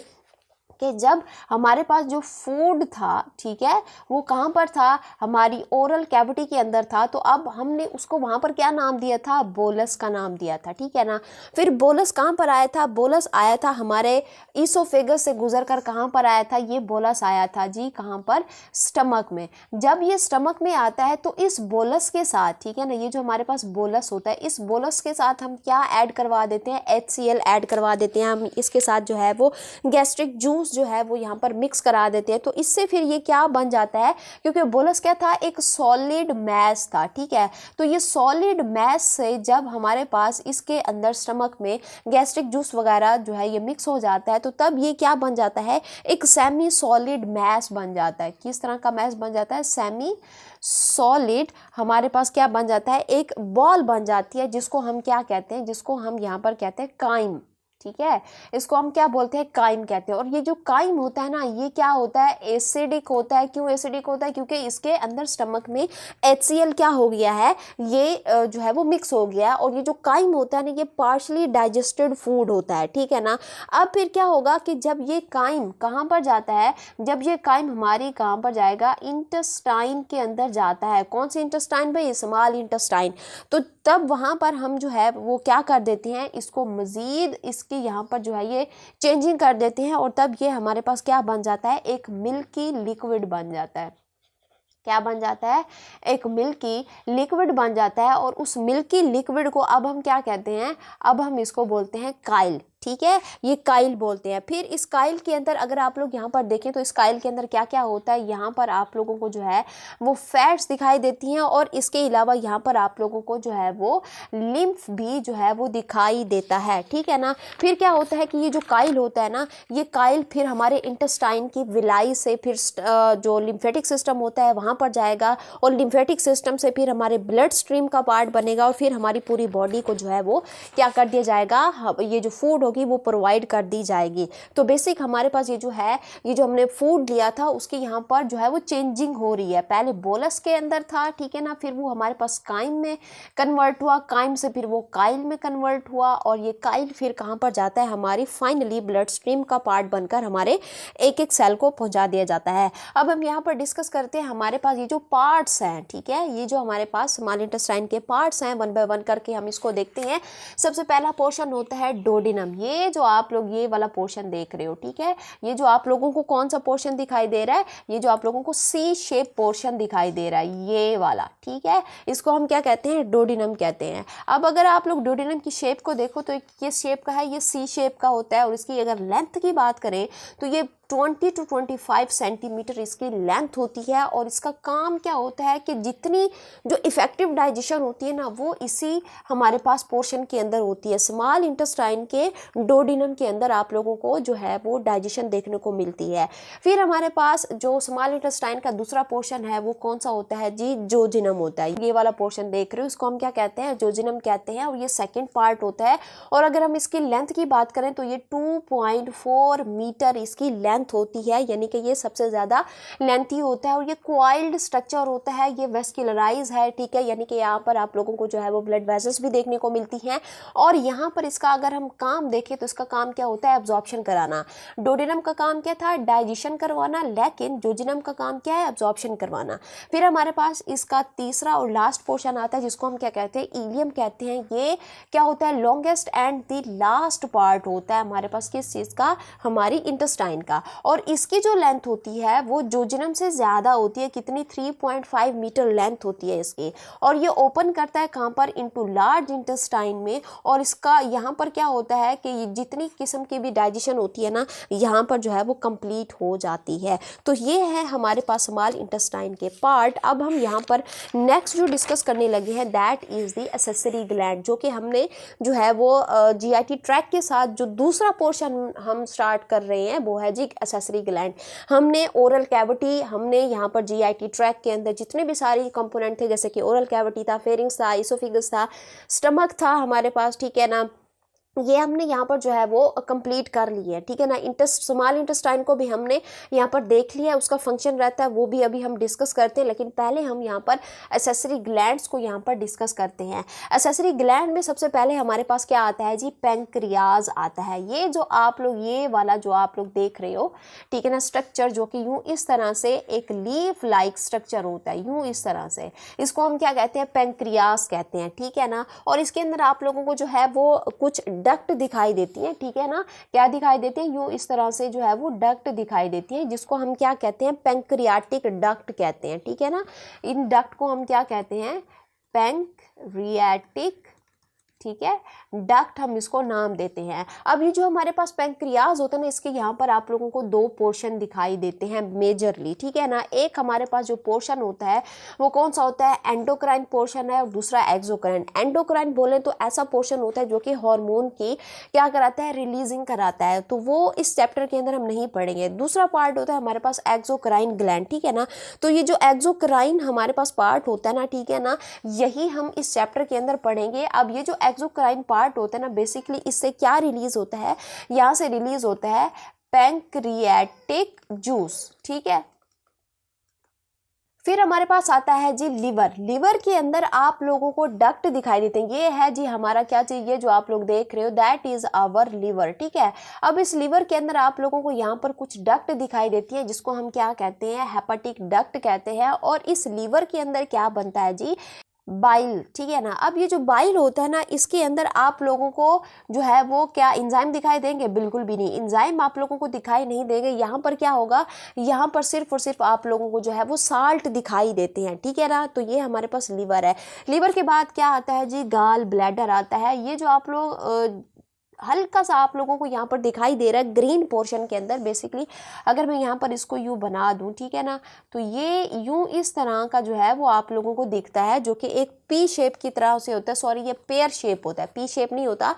कि जब हमारे पास जो फूड था, ठीक है, वो कहाँ पर था, हमारी ओरल कैविटी के अंदर था, तो अब हमने उसको वहाँ पर क्या नाम दिया था, बोलस का नाम दिया था, ठीक है ना। फिर बोलस कहाँ पर आया था, बोलस आया था हमारे ईसोफेगस से गुजर कर, कहाँ पर आया था, ये बोलस आया था जी, कहाँ पर, स्टमक में। जब ये स्टमक में आता है तो इस बोलस के साथ, ठीक है ना, ये जो हमारे पास बोलस होता है, इस बोलस के साथ हम क्या ऐड करवा देते हैं, HCl ऐड करवा देते हैं हम, इसके साथ जो है वो गैस्ट्रिक जूस जो है वो यहाँ पर मिक्स करा देते हैं। तो इससे फिर ये क्या बन जाता है, क्योंकि बोलस क्या था, एक सॉलिड मैस था, ठीक है। तो ये सॉलिड मैस से जब हमारे पास इसके अंदर स्टमक में गैस्ट्रिक जूस वगैरह जो है ये मिक्स हो जाता है, तो तब ये क्या बन जाता है, एक सेमी सॉलिड मैस बन जाता है। किस तरह का मैस बन जाता है, सेमी सॉलिड, हमारे पास क्या बन जाता है, एक बॉल बन जाती है, जिसको हम क्या कहते हैं, जिसको हम यहाँ पर कहते हैं काइम, ठीक है। इसको हम क्या बोलते हैं, काइम कहते हैं। और ये जो काइम होता है ना, ये क्या होता है, एसिडिक होता है। क्यों एसिडिक होता है, क्योंकि इसके अंदर स्टमक में HCl क्या हो गया है, ये जो है वो मिक्स हो गया है। और ये जो काइम होता है ना, ये पार्शली डाइजेस्टेड फूड होता है, ठीक है ना। अब फिर क्या होगा कि जब ये काइम कहाँ पर जाता है, जब ये काइम हमारी कहाँ पर जाएगा, इंटेस्टाइन के अंदर जाता है। कौन सी इंटेस्टाइन भाई, स्मॉल इंटेस्टाइन। तो तब वहाँ पर हम जो है वो क्या कर देते हैं, इसको मज़ीद इसकी यहाँ पर जो है ये चेंजिंग कर देते हैं, और तब ये हमारे पास क्या बन जाता है, एक मिल्की लिक्विड बन जाता है। क्या बन जाता है, एक मिल्की लिक्विड बन जाता है। और उस मिल्की लिक्विड को अब हम क्या कहते हैं, अब हम इसको बोलते हैं काइल, ठीक है, ये काइल बोलते हैं। फिर इस काइल के अंदर अगर आप लोग यहाँ पर देखें तो इस काइल के अंदर क्या क्या होता है, यहाँ पर आप लोगों को जो है वो फैट्स दिखाई देती हैं, और इसके अलावा यहाँ पर आप लोगों को जो है वो लिम्फ भी जो है वो दिखाई देता है, ठीक है ना। फिर क्या होता है कि ये जो काइल होता है ना, ये काइल फिर हमारे इंटेस्टाइन की विलाई से फिर जो लिम्फेटिक सिस्टम होता है वहाँ पर जाएगा, और लिम्फेटिक सिस्टम से फिर हमारे ब्लड स्ट्रीम का पार्ट बनेगा, और फिर हमारी पूरी बॉडी को जो है वो क्या कर दिया जाएगा, ये जो फूड होगी वो प्रोवाइड कर दी जाएगी। तो बेसिक हमारे पास ये जो है, ये जो हमने फूड लिया था उसके यहाँ पर जो है वो चेंजिंग हो रही है। पहले बोलस के अंदर था, ठीक है ना, फिर वो हमारे पास काइम में कन्वर्ट हुआ, काइम से फिर वो काइल में कन्वर्ट हुआ, और ये काइल फिर कहाँ पर जाता है, हमारी फाइनली ब्लड स्ट्रीम का पार्ट बनकर हमारे एक एक सेल को पहुँचा दिया जाता है। अब हम यहाँ पर डिस्कस करते हैं हमारे पास ये जो पार्ट्स हैं, ठीक है, ये जो हमारे पास स्मॉल इंटेस्टाइन के पार्ट्स हैं, 1 बाय 1 करके हम इसको देखते हैं। सबसे पहला पोर्शन होता है डोडिनम। ये जो आप लोग ये वाला पोर्शन देख रहे हो, ठीक है, ये जो आप लोगों को कौन सा पोर्शन दिखाई दे रहा है, ये जो आप लोगों को सी शेप पोर्शन दिखाई दे रहा है, ये वाला, ठीक है, इसको हम क्या कहते हैं, डोडिनम कहते हैं। अब अगर आप लोग डोडिनम की शेप को देखो तो किस शेप का है, ये सी शेप का होता है, और इसकी अगर लेंथ की बात करें तो ये 20 to 25 सेंटीमीटर इसकी लेंथ होती है। और इसका काम क्या होता है कि जितनी जो इफ़ेक्टिव डाइजेशन होती है ना, वो इसी हमारे पास पोर्शन के अंदर होती है। स्मॉल इंटेस्टाइन के डोडिनम के अंदर आप लोगों को जो है वो डाइजेशन देखने को मिलती है। फिर हमारे पास जो स्मॉल इंटेस्टाइन का दूसरा पोर्शन है वो कौन सा होता है जी, जोजिनम होता है। ये वाला पोर्शन देख रहे हो, इसको हम क्या कहते हैं, जोजिनम कहते हैं, और ये सेकेंड पार्ट होता है। और अगर हम इसकी लेंथ की बात करें तो ये 2.4 मीटर इसकी लेंथ होती है, यानी कि ये सबसे ज़्यादा लेंथी होता है। और ये क्वाइल्ड स्ट्रक्चर होता है, ये वेस्कुलराइज है, ठीक है, यानी कि यहाँ पर आप लोगों को जो है वो ब्लड वेसल्स भी देखने को मिलती हैं। और यहाँ पर इसका अगर हम काम देखें तो इसका काम क्या होता है, एब्जॉर्प्शन कराना। डोडिनम का काम क्या था, डाइजेशन करवाना, लेकिन जोजिनम का काम क्या है, एब्जॉर्प्शन करवाना। फिर हमारे पास इसका तीसरा और लास्ट पोर्शन आता है जिसको हम क्या कहते हैं, इलियम कहते हैं। ये क्या होता है, longest and the last part होता है हमारे पास किस चीज़ का, हमारी इंटेस्टाइन का। और इसकी जो लेंथ होती है वो जोजिनम से ज़्यादा होती है, कितनी, 3.5 मीटर लेंथ होती है इसकी। और ये ओपन करता है कहाँ पर, इनटू लार्ज इंटेस्टाइन में। और इसका यहाँ पर क्या होता है कि जितनी किस्म की भी डाइजेशन होती है ना, यहाँ पर जो है वो कंप्लीट हो जाती है। तो ये है हमारे पास स्मॉल इंटेस्टाइन के पार्ट। अब हम यहाँ पर नेक्स्ट जो डिस्कस करने लगे हैं that is the accessory gland, जो कि हमने जो है वो जीआईटी ट्रैक के साथ जो दूसरा पोर्शन हम स्टार्ट कर रहे हैं वो है जी एक्सेसरी ग्लैंड। हमने ओरल कैविटी, हमने यहाँ पर जीआईटी ट्रैक के अंदर जितने भी सारे कंपोनेंट थे, जैसे कि ओरल कैविटी था, फेरिंग्स था, इसोफिगस था, स्टमक था हमारे पास, ठीक है ना, ये हमने यहाँ पर जो है वो कंप्लीट कर ली है, ठीक है ना। स्मॉल इंटेस्टाइन को भी हमने यहाँ पर देख लिया है, उसका फंक्शन रहता है, वो भी अभी हम डिस्कस करते हैं। लेकिन पहले हम यहाँ पर एक्सेसरी ग्लैंड्स को यहाँ पर डिस्कस करते हैं। एक्सेसरी ग्लैंड में सबसे पहले हमारे पास क्या आता है जी, पैंक्रियाज आता है। ये जो आप लोग, ये वाला जो आप लोग देख रहे हो, ठीक है ना, स्ट्रक्चर जो कि यूँ इस तरह से एक लीफ लाइक स्ट्रक्चर होता है, यूँ इस तरह से, इसको हम क्या कहते हैं, पैंक्रियाज कहते हैं, ठीक है ना। और इसके अंदर आप लोगों को जो है वो कुछ डक्ट दिखाई देती है, ठीक है ना, क्या दिखाई देती है, यूँ इस तरह से जो है वो डक्ट दिखाई देती है, जिसको हम क्या कहते हैं, पैंक्रियाटिक डक्ट कहते हैं, ठीक है ना। इन डक्ट को हम क्या कहते हैं, पैंक्रियाटिक, ठीक है, डक्ट हम इसको नाम देते हैं। अब ये जो हमारे पास पैंक्रियाज होता है ना, इसके यहाँ पर आप लोगों को दो पोर्शन दिखाई देते हैं मेजरली, ठीक है ना। एक हमारे पास जो पोर्शन होता है वो कौन सा होता है, एंडोक्राइन पोर्शन है, और दूसरा एक्सोक्राइन। एंडोक्राइन बोले तो ऐसा पोर्शन होता है जो कि हार्मोन की क्या कराता है, रिलीजिंग कराता है, तो वो इस चैप्टर के अंदर हम नहीं पढ़ेंगे। दूसरा पार्ट होता है हमारे पास एक्सोक्राइन ग्लैंड, ठीक है ना। तो ये जो एक्सोक्राइन हमारे पास पार्ट होता है ना, ठीक है ना, यही हम इस चैप्टर के अंदर पढ़ेंगे। अब ये जो एक्सोक्राइन पार्ट होता है ना, बेसिकली इससे क्या रिलीज होता है, यहाँ से रिलीज होता है पैंक्रियाटिक जूस, ठीक है। फिर हमारे पास आता है जी लिवर। लिवर के अंदर आप लोगों को डक्ट दिखाई देते हैं, ये है जी हमारा क्या चीज, ये जो आप लोग देख रहे हो दैट इज आवर लिवर, ठीक है। अब इस लिवर के अंदर आप लोगों को यहाँ पर कुछ डक्ट दिखाई देती है जिसको हम क्या कहते हैं, हेपाटिक डक्ट कहते हैं। और इस लिवर के अंदर क्या बनता है जी, बाइल, ठीक है ना। अब ये जो बाइल होता है ना, इसके अंदर आप लोगों को जो है वो क्या एंजाइम दिखाई देंगे, बिल्कुल भी नहीं, एंजाइम आप लोगों को दिखाई नहीं देंगे। यहाँ पर क्या होगा, यहाँ पर सिर्फ और सिर्फ आप लोगों को जो है वो साल्ट दिखाई देते हैं, ठीक है ना। तो ये हमारे पास लिवर है। लिवर के बाद क्या आता है जी, गाल ब्लैडर आता है। ये जो आप लोग हल्का सा आप लोगों को यहाँ पर दिखाई दे रहा है ग्रीन पोर्शन के अंदर, बेसिकली अगर मैं यहाँ पर इसको यूँ बना दूँ, ठीक है ना, तो ये यूँ इस तरह का जो है वो आप लोगों को दिखता है, जो कि एक पी शेप की तरह से होता है, सॉरी ये पेयर शेप होता है, पी शेप नहीं होता,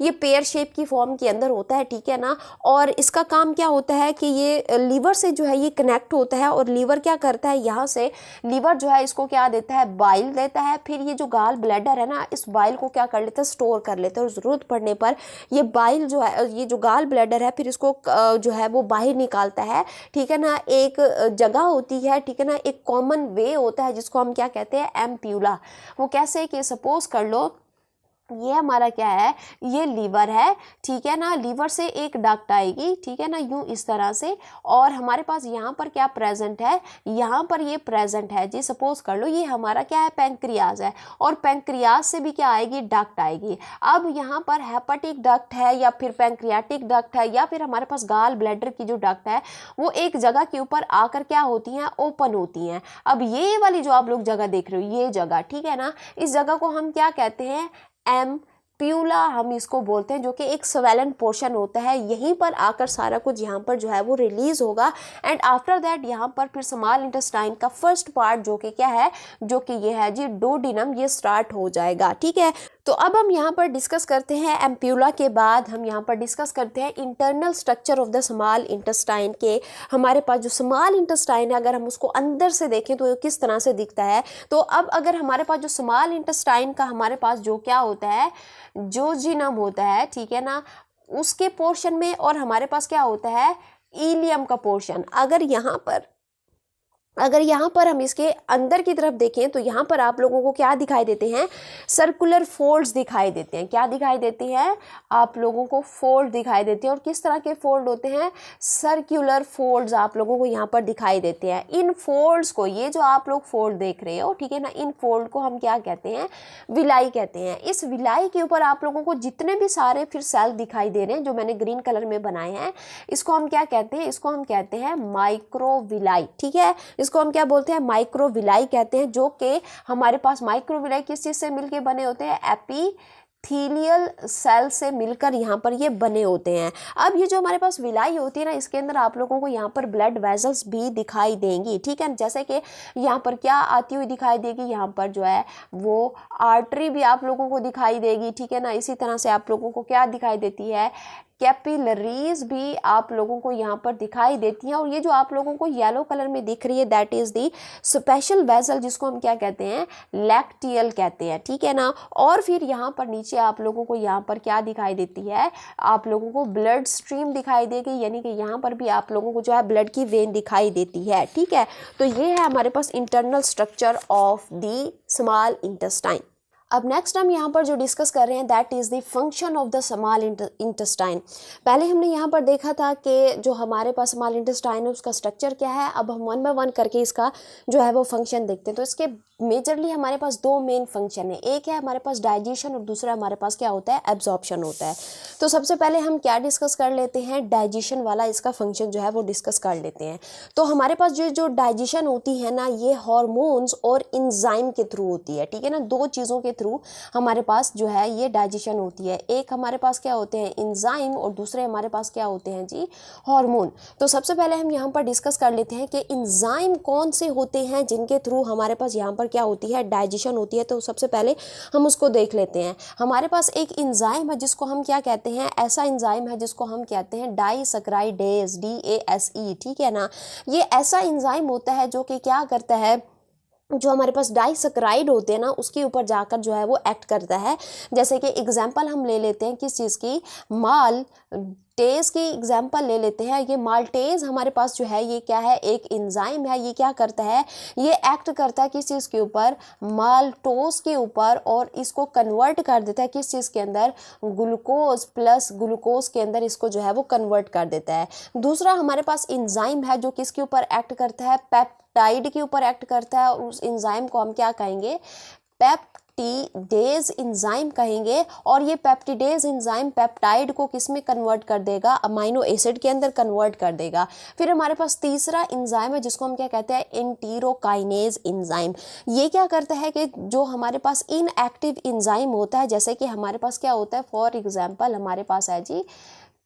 ये पेयर शेप की फॉर्म के अंदर होता है, ठीक है ना। और इसका काम क्या होता है कि ये लीवर से जो है ये कनेक्ट होता है, और लीवर क्या करता है, यहाँ से लीवर जो है इसको क्या देता है, बाइल देता है। फिर ये जो गाल ब्लैडर है ना, इस बाइल को क्या कर लेता है, स्टोर कर लेते हैं, और ज़रूरत पड़ने पर ये बाइल जो है, ये जो गाल ब्लैडर है, फिर इसको जो है वो बाहर निकालता है, ठीक है ना। एक जगह होती है, ठीक है ना, एक कॉमन वे होता है जिसको हम क्या कहते हैं, एम्प्यूला। वो कैसे कि सपोज कर लो ये हमारा क्या है, ये लीवर है, ठीक है ना। लीवर से एक डक्ट आएगी, ठीक है ना, यूं इस तरह से। और हमारे पास यहाँ पर क्या प्रेजेंट है, यहाँ पर ये प्रेजेंट है जी। सपोज कर लो ये हमारा क्या है, पैंक्रियाज है, और पैंक्रियाज से भी क्या आएगी, डक्ट आएगी। अब यहाँ पर हेपेटिक डक्ट है या फिर पैंक्रियाटिक डक्ट है या फिर हमारे पास गाल ब्लैडर की जो डक्ट है वो एक जगह के ऊपर आकर क्या होती हैं, ओपन होती हैं। अब ये वाली जो आप लोग जगह देख रहे हो, ये जगह, ठीक है ना, इस जगह को हम क्या कहते हैं, एम्प्यूला हम इसको बोलते हैं, जो कि एक स्वेलन पोर्शन होता है। यहीं पर आकर सारा कुछ यहाँ पर जो है वो रिलीज होगा। एंड आफ्टर दैट यहाँ पर फिर स्मॉल इंटेस्टाइन का फर्स्ट पार्ट जो कि क्या है, जो कि ये है जी डोडिनम, ये स्टार्ट हो जाएगा, ठीक है। तो अब हम यहाँ पर डिस्कस करते हैं एम्प्यूला के बाद हम यहाँ पर डिस्कस करते हैं internal structure of the small intestine के। हमारे पास जो स्मॉल इंटेस्टाइन है, अगर हम उसको अंदर से देखें तो किस तरह से दिखता है। तो अब अगर हमारे पास जो स्मॉल इंटेस्टाइन का हमारे पास जो क्या होता है, जोजिनम होता है, ठीक है ना, उसके पोर्शन में, और हमारे पास क्या होता है, इलियम का पोर्शन। अगर यहाँ पर हम इसके अंदर की तरफ देखें तो यहाँ पर आप लोगों को क्या दिखाई देते हैं, सर्कुलर फोल्ड्स दिखाई देते हैं। क्या दिखाई देती हैं, आप लोगों को फोल्ड दिखाई देते हैं। और किस तरह के फोल्ड होते हैं, सर्कुलर फोल्ड्स आप लोगों को यहाँ पर दिखाई देते हैं। इन फोल्ड्स को, ये जो आप लोग फोल्ड देख रहे हो, ठीक है ना, इन फोल्ड को हम क्या कहते हैं, विलाई कहते हैं। इस विलाई के ऊपर आप लोगों को जितने भी सारे फिर सेल दिखाई दे रहे हैं, जो मैंने ग्रीन कलर में बनाए हैं, इसको हम क्या कहते हैं, इसको हम कहते हैं माइक्रोविलाई, ठीक है। इसको हम क्या बोलते हैं, माइक्रोविलाई कहते हैं, जो कि हमारे पास माइक्रोविलाई किस चीज से मिलके बने होते हैं, एपिथेलियल सेल से मिलकर यहाँ पर ये बने होते हैं। अब ये जो हमारे पास विलाई होती है ना, इसके अंदर आप लोगों को यहाँ पर ब्लड वेजल्स भी दिखाई देंगी, ठीक है। जैसे कि यहाँ पर क्या आती हुई दिखाई देगी, यहाँ पर जो है वो आर्टरी भी आप लोगों को दिखाई देगी, ठीक है ना। इसी तरह से आप लोगों को क्या दिखाई देती है, कैपिलरीज भी आप लोगों को यहाँ पर दिखाई देती हैं। और ये जो आप लोगों को येलो कलर में दिख रही है, that is the special vessel, जिसको हम क्या कहते हैं, लैक्टियल कहते हैं, ठीक है ना। और फिर यहाँ पर नीचे आप लोगों को यहाँ पर क्या दिखाई देती है, आप लोगों को ब्लड स्ट्रीम दिखाई देगी, यानी कि यहाँ पर भी आप लोगों को जो है ब्लड की वेन दिखाई देती है, ठीक है। तो ये है हमारे पास internal structure of the small intestine. अब नेक्स्ट हम यहाँ पर जो डिस्कस कर रहे हैं, that is the function of the small intestine. पहले हमने यहाँ पर देखा था कि जो हमारे पास स्मॉल इंटेस्टाइन है उसका स्ट्रक्चर क्या है। अब हम वन बाय वन करके इसका जो है वो फंक्शन देखते हैं। तो इसके मेजरली हमारे पास दो मेन फंक्शन है, एक है हमारे पास डाइजेशन और दूसरा हमारे पास क्या होता है, एब्जॉर्प्शन होता है। तो सबसे पहले हम क्या डिस्कस कर लेते हैं, डाइजेशन वाला इसका फंक्शन जो है वो डिस्कस कर लेते हैं। तो हमारे पास जो डाइजेशन होती है ना, ये हार्मोन्स और इंजाइम के थ्रू होती है, ठीक है ना। दो चीज़ों के थ्रू हमारे पास जो है ये डाइजेशन होती है। एक हमारे पास क्या होते हैं, इंजाइम, और दूसरे हमारे पास क्या होते हैं जी, हार्मोन। तो सबसे पहले हम यहाँ पर डिस्कस कर लेते हैं कि इंजाइम कौन से होते हैं जिनके थ्रू हमारे पास यहाँ पर क्या होती है, डाइजेशन होती है। तो सबसे पहले हम उसको देख लेते हैं। हमारे पास एक इंजाइम है जिसको हम क्या कहते हैं, ऐसा इंजाइम है जिसको हम कहते हैं डाइसैकराइडेज, DASE, ठीक है ना। ये ऐसा इंजाइम होता है जो कि क्या करता है, जो हमारे पास डाइसैकराइड होते हैं ना, उसके ऊपर जाकर जो है वो एक्ट करता है। जैसे कि एग्जांपल हम ले लेते हैं किस चीज़ की, माल्टेज की एग्जांपल ले लेते हैं। ये माल्टेज हमारे पास जो है ये क्या है, एक एंजाइम है। ये क्या करता है, ये एक्ट करता है किस चीज़ के ऊपर, माल्टोज के ऊपर, और इसको कन्वर्ट कर देता है किस चीज़ के अंदर, ग्लूकोज प्लस ग्लूकोज के अंदर इसको जो है वो कन्वर्ट कर देता है। दूसरा हमारे पास एंजाइम है जो किसके ऊपर एक्ट करता है, पेप्टाइड के ऊपर एक्ट करता है, और उस एंजाइम को हम क्या कहेंगे, पेप्टिडेज एंजाइम कहेंगे। और ये पेप्टिडेज एंजाइम पेप्टाइड को किस में कन्वर्ट कर देगा, अमाइनो एसिड के अंदर कन्वर्ट कर देगा। फिर हमारे पास तीसरा एंजाइम है जिसको हम क्या कहते हैं, एंटीरोकाइनेज एंजाइम। ये क्या करता है कि जो हमारे पास इनएक्टिव एंजाइम होता है, जैसे कि हमारे पास क्या होता है, फॉर एग्जाम्पल हमारे पास है जी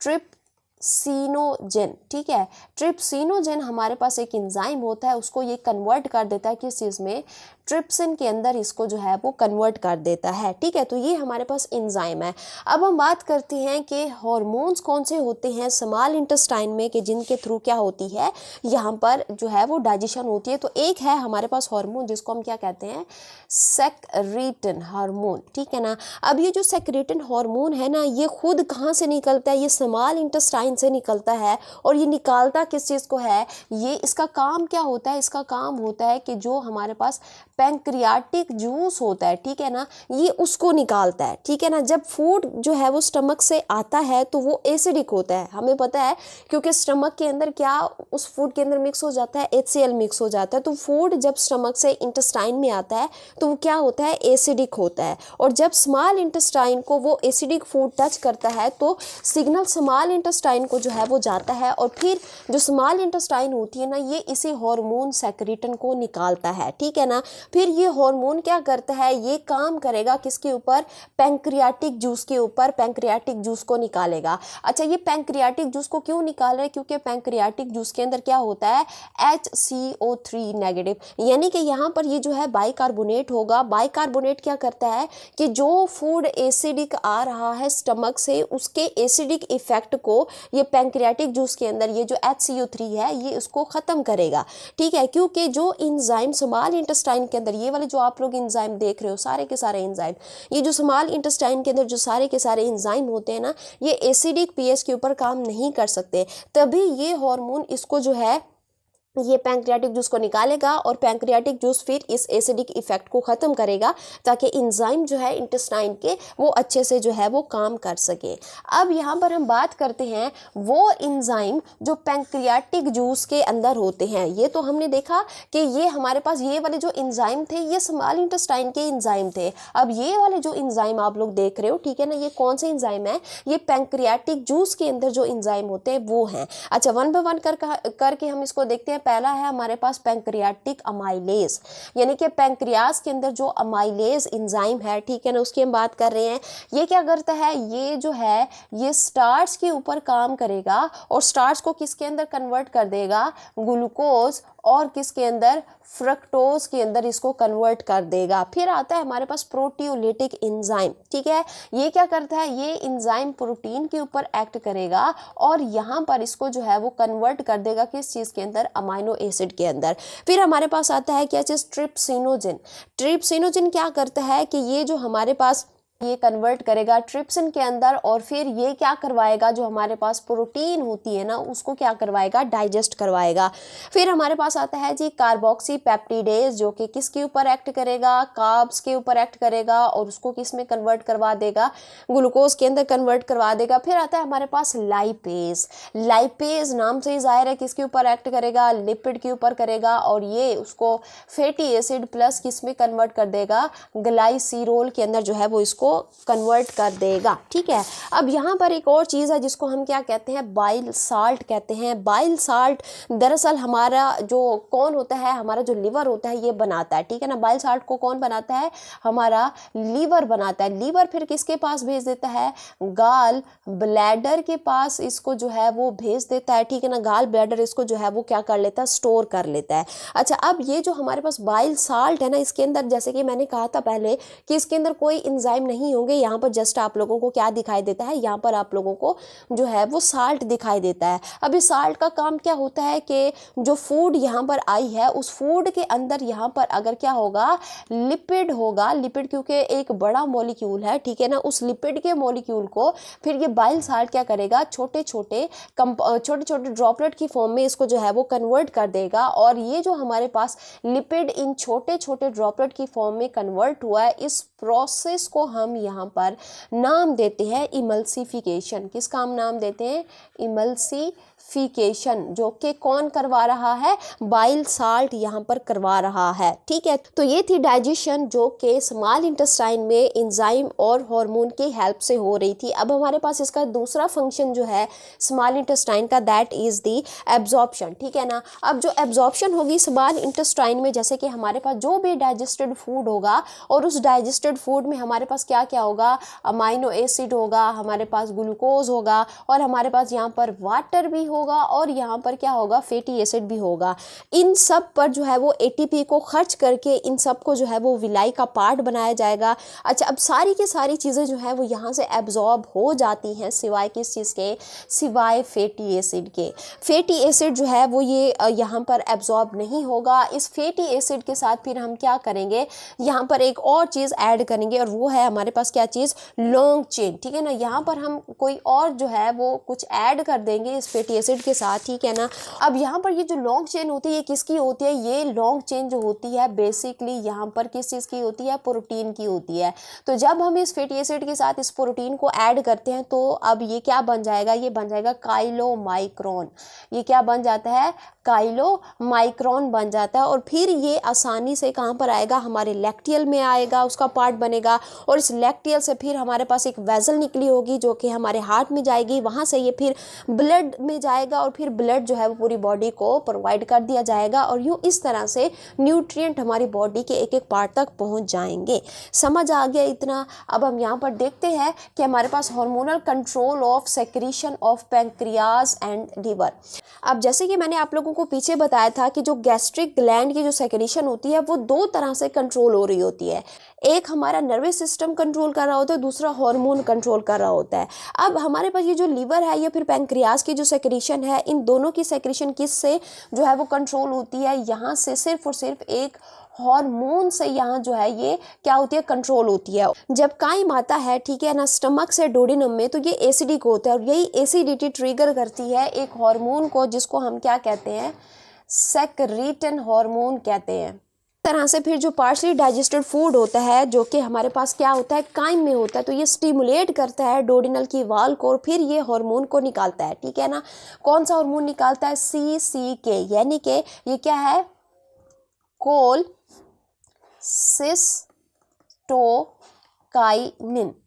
ट्रिप्सिनोजेन, ठीक है। ट्रिप्सिनोजेन हमारे पास एक एंजाइम होता है, उसको ये कन्वर्ट कर देता है किस चीज़ में, ट्रिप्सिन के अंदर इसको जो है वो कन्वर्ट कर देता है, ठीक है। तो ये हमारे पास एंजाइम है। अब हम बात करते हैं कि हार्मोन्स कौन से होते हैं स्मॉल इंटेस्टाइन में, कि जिनके थ्रू क्या होती है, यहाँ पर जो है वो डाइजेशन होती है। तो एक है हमारे पास हार्मोन जिसको हम क्या कहते हैं, सेक्रेटिन हार्मोन, ठीक है ना। अब ये जो सेक्रेटिन हार्मोन है ना, ये खुद कहाँ से निकलता है, ये स्मॉल इंटेस्टाइन से निकलता है। और ये निकालता किस चीज़ को है, ये इसका काम क्या होता है, इसका काम होता है कि जो हमारे पास पैंक्रियाटिक जूस होता है, ठीक है ना, ये उसको निकालता है, ठीक है ना। जब फूड जो है वो स्टमक से आता है तो वो एसिडिक होता है, हमें पता है, क्योंकि स्टमक के अंदर क्या उस फूड के अंदर मिक्स हो जाता है, HCl मिक्स हो जाता है। तो फूड जब स्टमक से इंटेस्टाइन में आता है तो वो क्या होता है, एसिडिक होता है। और जब स्मॉल इंटेस्टाइन को वो एसिडिक फूड टच करता है तो सिग्नल स्मॉल इंटेस्टाइन को जो है वो जाता है, और फिर जो स्मॉल इंटेस्टाइन होती है ना, ये इसी हार्मोन सेक्रेटन को निकालता है, ठीक है ना। फिर ये हार्मोन क्या करता है, ये काम करेगा किसके ऊपर, पैंक्रियाटिक जूस के ऊपर, पैंक्रियाटिक जूस को निकालेगा। अच्छा, ये पैंक्रियाटिक जूस को क्यों निकाल रहा है, क्योंकि पैंक्रियाटिक जूस के अंदर क्या होता है, HCO3 नेगेटिव, यानी कि यहाँ पर ये जो है बाइकार्बोनेट होगा। बाइकार्बोनेट क्या करता है कि जो फूड एसिडिक आ रहा है स्टमक से, उसके एसिडिक इफेक्ट को ये पैंक्रियाटिक जूस के अंदर ये जो HCO3 है ये उसको ख़त्म करेगा, ठीक है। क्योंकि जो इंजाइम स्मॉल इंटेस्टाइन के अंदर, ये वाले जो आप लोग इंजाइम देख रहे हो, सारे के सारे इंजाइम, ये जो स्मॉल इंटेस्टाइन के अंदर जो सारे के सारे इंजाइम होते हैं ना, ये एसिडिक pH के ऊपर काम नहीं कर सकते। तभी ये हार्मोन इसको जो है ये पैंक्रियाटिक जूस को निकालेगा, और पैंक्रियाटिक जूस फिर इस एसिडिक इफेक्ट को ख़त्म करेगा ताकि इंजाइम जो है इंटेस्टाइन के वो अच्छे से जो है वो काम कर सके। अब यहाँ पर हम बात करते हैं वो इंजाइम जो पैंक्रियाटिक जूस के अंदर होते हैं। ये तो हमने देखा कि ये हमारे पास ये वाले जो इंजाइम थे ये स्मॉल इंटेस्टाइन के इंजाइम थे। अब ये वाले जो इंजाइम आप लोग देख रहे हो, ठीक है ना, ये कौन से इंजाइम है, ये पैंक्रियाटिक जूस के अंदर जो इंजाइम होते हैं वो हैं। अच्छा, वन बाय वन करके हम इसको देखते हैं। पहला है हमारे पास पैंक्रियाटिक अमाइलेज, यानी कि पैंक्रियास के अंदर जो अमाइलेज एंजाइम है, ठीक है ना, उसकी हम बात कर रहे हैं। ये क्या करता है, ये जो है ये स्टार्च के ऊपर काम करेगा, और स्टार्च को किसके अंदर कन्वर्ट कर देगा, ग्लूकोज, और किसके अंदर, फ्रक्टोज के अंदर इसको कन्वर्ट कर देगा। फिर आता है हमारे पास प्रोटियोलिटिक एंजाइम, ठीक है। ये क्या करता है, ये एंजाइम प्रोटीन के ऊपर एक्ट करेगा और यहाँ पर इसको जो है वो कन्वर्ट कर देगा किस चीज़ के अंदर, अमाइनो एसिड के अंदर। फिर हमारे पास आता है क्या चीज़, ट्रिप्सिनोजिन। ट्रिप्सिनोजिन क्या करता है कि ये जो हमारे पास ये कन्वर्ट करेगा ट्रिप्सिन के अंदर, और फिर ये क्या करवाएगा, जो हमारे पास प्रोटीन होती है ना उसको क्या करवाएगा, डाइजेस्ट करवाएगा। फिर हमारे पास आता है जी कार्बोक्सी पेप्टिडेज, जो कि किसके ऊपर एक्ट करेगा, कार्ब्स के ऊपर एक्ट करेगा, और उसको किस में कन्वर्ट करवा देगा, ग्लूकोज के अंदर कन्वर्ट करवा देगा। फिर आता है हमारे पास लाइपेज। लाइपेज नाम से ही जाहिर है किसके ऊपर एक्ट करेगा, लिपिड के ऊपर करेगा, और ये उसको फैटी एसिड प्लस किस में कन्वर्ट कर देगा, ग्लाइसिरोल के अंदर जो है वो इसको कन्वर्ट कर देगा, ठीक है। अब यहाँ पर एक और चीज़ है जिसको हम क्या कहते हैं, बाइल साल्ट कहते हैं। बाइल साल्ट दरअसल हमारा जो कौन होता है, हमारा जो लीवर होता है ये बनाता है, ठीक है ना। बाइल साल्ट को कौन बनाता है, हमारा लीवर बनाता है। लीवर फिर किसके पास भेज देता है, गाल ब्लैडर के पास इसको जो है वो भेज देता है, ठीक है ना। गाल ब्लैडर इसको जो है वो क्या कर लेता है, स्टोर कर लेता है। अच्छा, अब ये जो हमारे पास बाइल साल्ट है ना, इसके अंदर जैसे कि मैंने कहा था पहले कि इसके अंदर कोई इंजाइम नहीं होंगे। यहाँ पर जस्ट आप लोगों को क्या दिखाई देता है, यहाँ पर आप लोगों को जो है वो साल्ट दिखाई देता है। अब इस साल्ट का काम क्या होता है कि जो फूड यहाँ पर आई है उस फूड के अंदर यहाँ पर अगर क्या होगा, लिपिड होगा, लिपिड क्योंकि एक बड़ा मॉलिक्यूल है, ठीक है ना, उस लिपिड के मॉलिक्यूल को फिर ये बाइल साल्ट क्या करेगा, छोटे छोटे ड्रॉपलेट की फॉर्म में इसको जो है वो कन्वर्ट कर देगा। और ये जो हमारे पास लिपिड इन छोटे छोटे ड्रॉपलेट की फॉर्म में कन्वर्ट हुआ है, इस प्रोसेस को हम यहाँ पर नाम देते हैं इमल्सिफिकेशन। किसका हम नाम देते हैं, इमल्सिफिकेशन, जो कि कौन करवा रहा है, बाइल साल्ट यहाँ पर करवा रहा है, ठीक है। तो ये थी डाइजेशन जो कि स्मॉल इंटेस्टाइन में एंजाइम और हार्मोन की हेल्प से हो रही थी। अब हमारे पास इसका दूसरा फंक्शन जो है स्मॉल इंटेस्टाइन का, दैट इज द एब्जॉर्प्शन, ठीक है ना। अब जो एब्जॉर्प्शन होगी स्मॉल इंटेस्टाइन में, जैसे कि हमारे पास जो भी डाइजेस्टेड फूड होगा और उस डाइजेस्टेड फूड में हमारे पास क्या क्या होगा, अमाइनो एसिड होगा, हमारे पास ग्लूकोज होगा, और हमारे पास यहाँ पर वाटर भी होगा, और यहाँ पर क्या होगा, फैटी एसिड भी होगा। इन सब पर जो है वो एटीपी को खर्च करके इन सब को जो है वो विलाई का पार्ट बनाया जाएगा। अच्छा, अब सारी की सारी चीज़ें जो है वो यहाँ से एब्जॉर्ब हो जाती हैं, सिवाय किस चीज़ के, सिवाय फैटी एसिड के। फैटी एसिड जो है वो ये यहाँ पर एब्जॉर्ब नहीं होगा। इस फैटी एसिड के साथ फिर हम क्या करेंगे, यहाँ पर एक और चीज़ ऐड करेंगे, और वो है हमारे हमारे पास क्या चीज़, लॉन्ग चेन, ठीक है ना। यहाँ पर हम कोई और जो है वो कुछ ऐड कर देंगे इस फैटी एसिड के साथ, ठीक है ना। अब यहाँ पर ये जो लॉन्ग चेन होती है ये किसकी होती है, ये लॉन्ग चेन जो होती है बेसिकली यहाँ पर किस चीज़ की होती है, प्रोटीन की होती है। तो जब हम इस फैटी एसिड के साथ इस प्रोटीन को ऐड करते हैं तो अब ये क्या बन जाएगा, ये बन जाएगा काइलोमाइक्रोन। ये क्या बन जाता है, काइलोमाइक्रोन बन जाता है। और फिर ये आसानी से कहाँ पर आएगा, हमारे लैक्टियल में आएगा, उसका पार्ट बनेगा। और इस लैक्टियल से फिर हमारे पास एक वेसल निकली होगी जो कि हमारे हार्ट में जाएगी, वहाँ से ये फिर ब्लड में जाएगा और फिर ब्लड जो है वो पूरी बॉडी को प्रोवाइड कर दिया जाएगा। और यूँ इस तरह से न्यूट्रिएंट हमारी बॉडी के एक एक पार्ट तक पहुँच जाएंगे। समझ आ गया इतना। अब हम यहाँ पर देखते हैं कि हमारे पास hormonal control of secretion of pancreas and liver. अब जैसे कि मैंने आप लोगों को पीछे बताया था कि जो गैस्ट्रिक ग्लैंड की जो सेक्रीशन होती है वो दो तरह से कंट्रोल हो रही होती है। एक हमारा नर्वस सिस्टम कंट्रोल कर रहा होता है, दूसरा हार्मोन कंट्रोल कर रहा होता है। अब हमारे पास ये जो लीवर है या फिर पैंक्रियाज की जो सेक्रीशन है, इन दोनों की सेक्रीशन किस से जो है वो कंट्रोल होती है, यहाँ से सिर्फ और सिर्फ एक हार्मोन से यहाँ जो है ये क्या होती है, कंट्रोल होती है। जब काइम आता है, ठीक है ना, स्टमक से डोडिनम में, तो ये एसिडिक होता है और यही एसिडिटी ट्रिगर करती है एक हार्मोन को जिसको हम क्या कहते हैं, सेक्रीटन हार्मोन कहते हैं। तरह से फिर जो पार्शली डाइजेस्टेड फूड होता है जो कि हमारे पास क्या होता है, काइम में होता है, तो ये स्टिमुलेट करता है डोडिनल की वाल को और फिर ये हार्मोन को निकालता है, ठीक है ना। कौन सा हार्मोन निकालता है, CCK, यानी कि ये क्या है, कोल सिस्टोकाइनिन,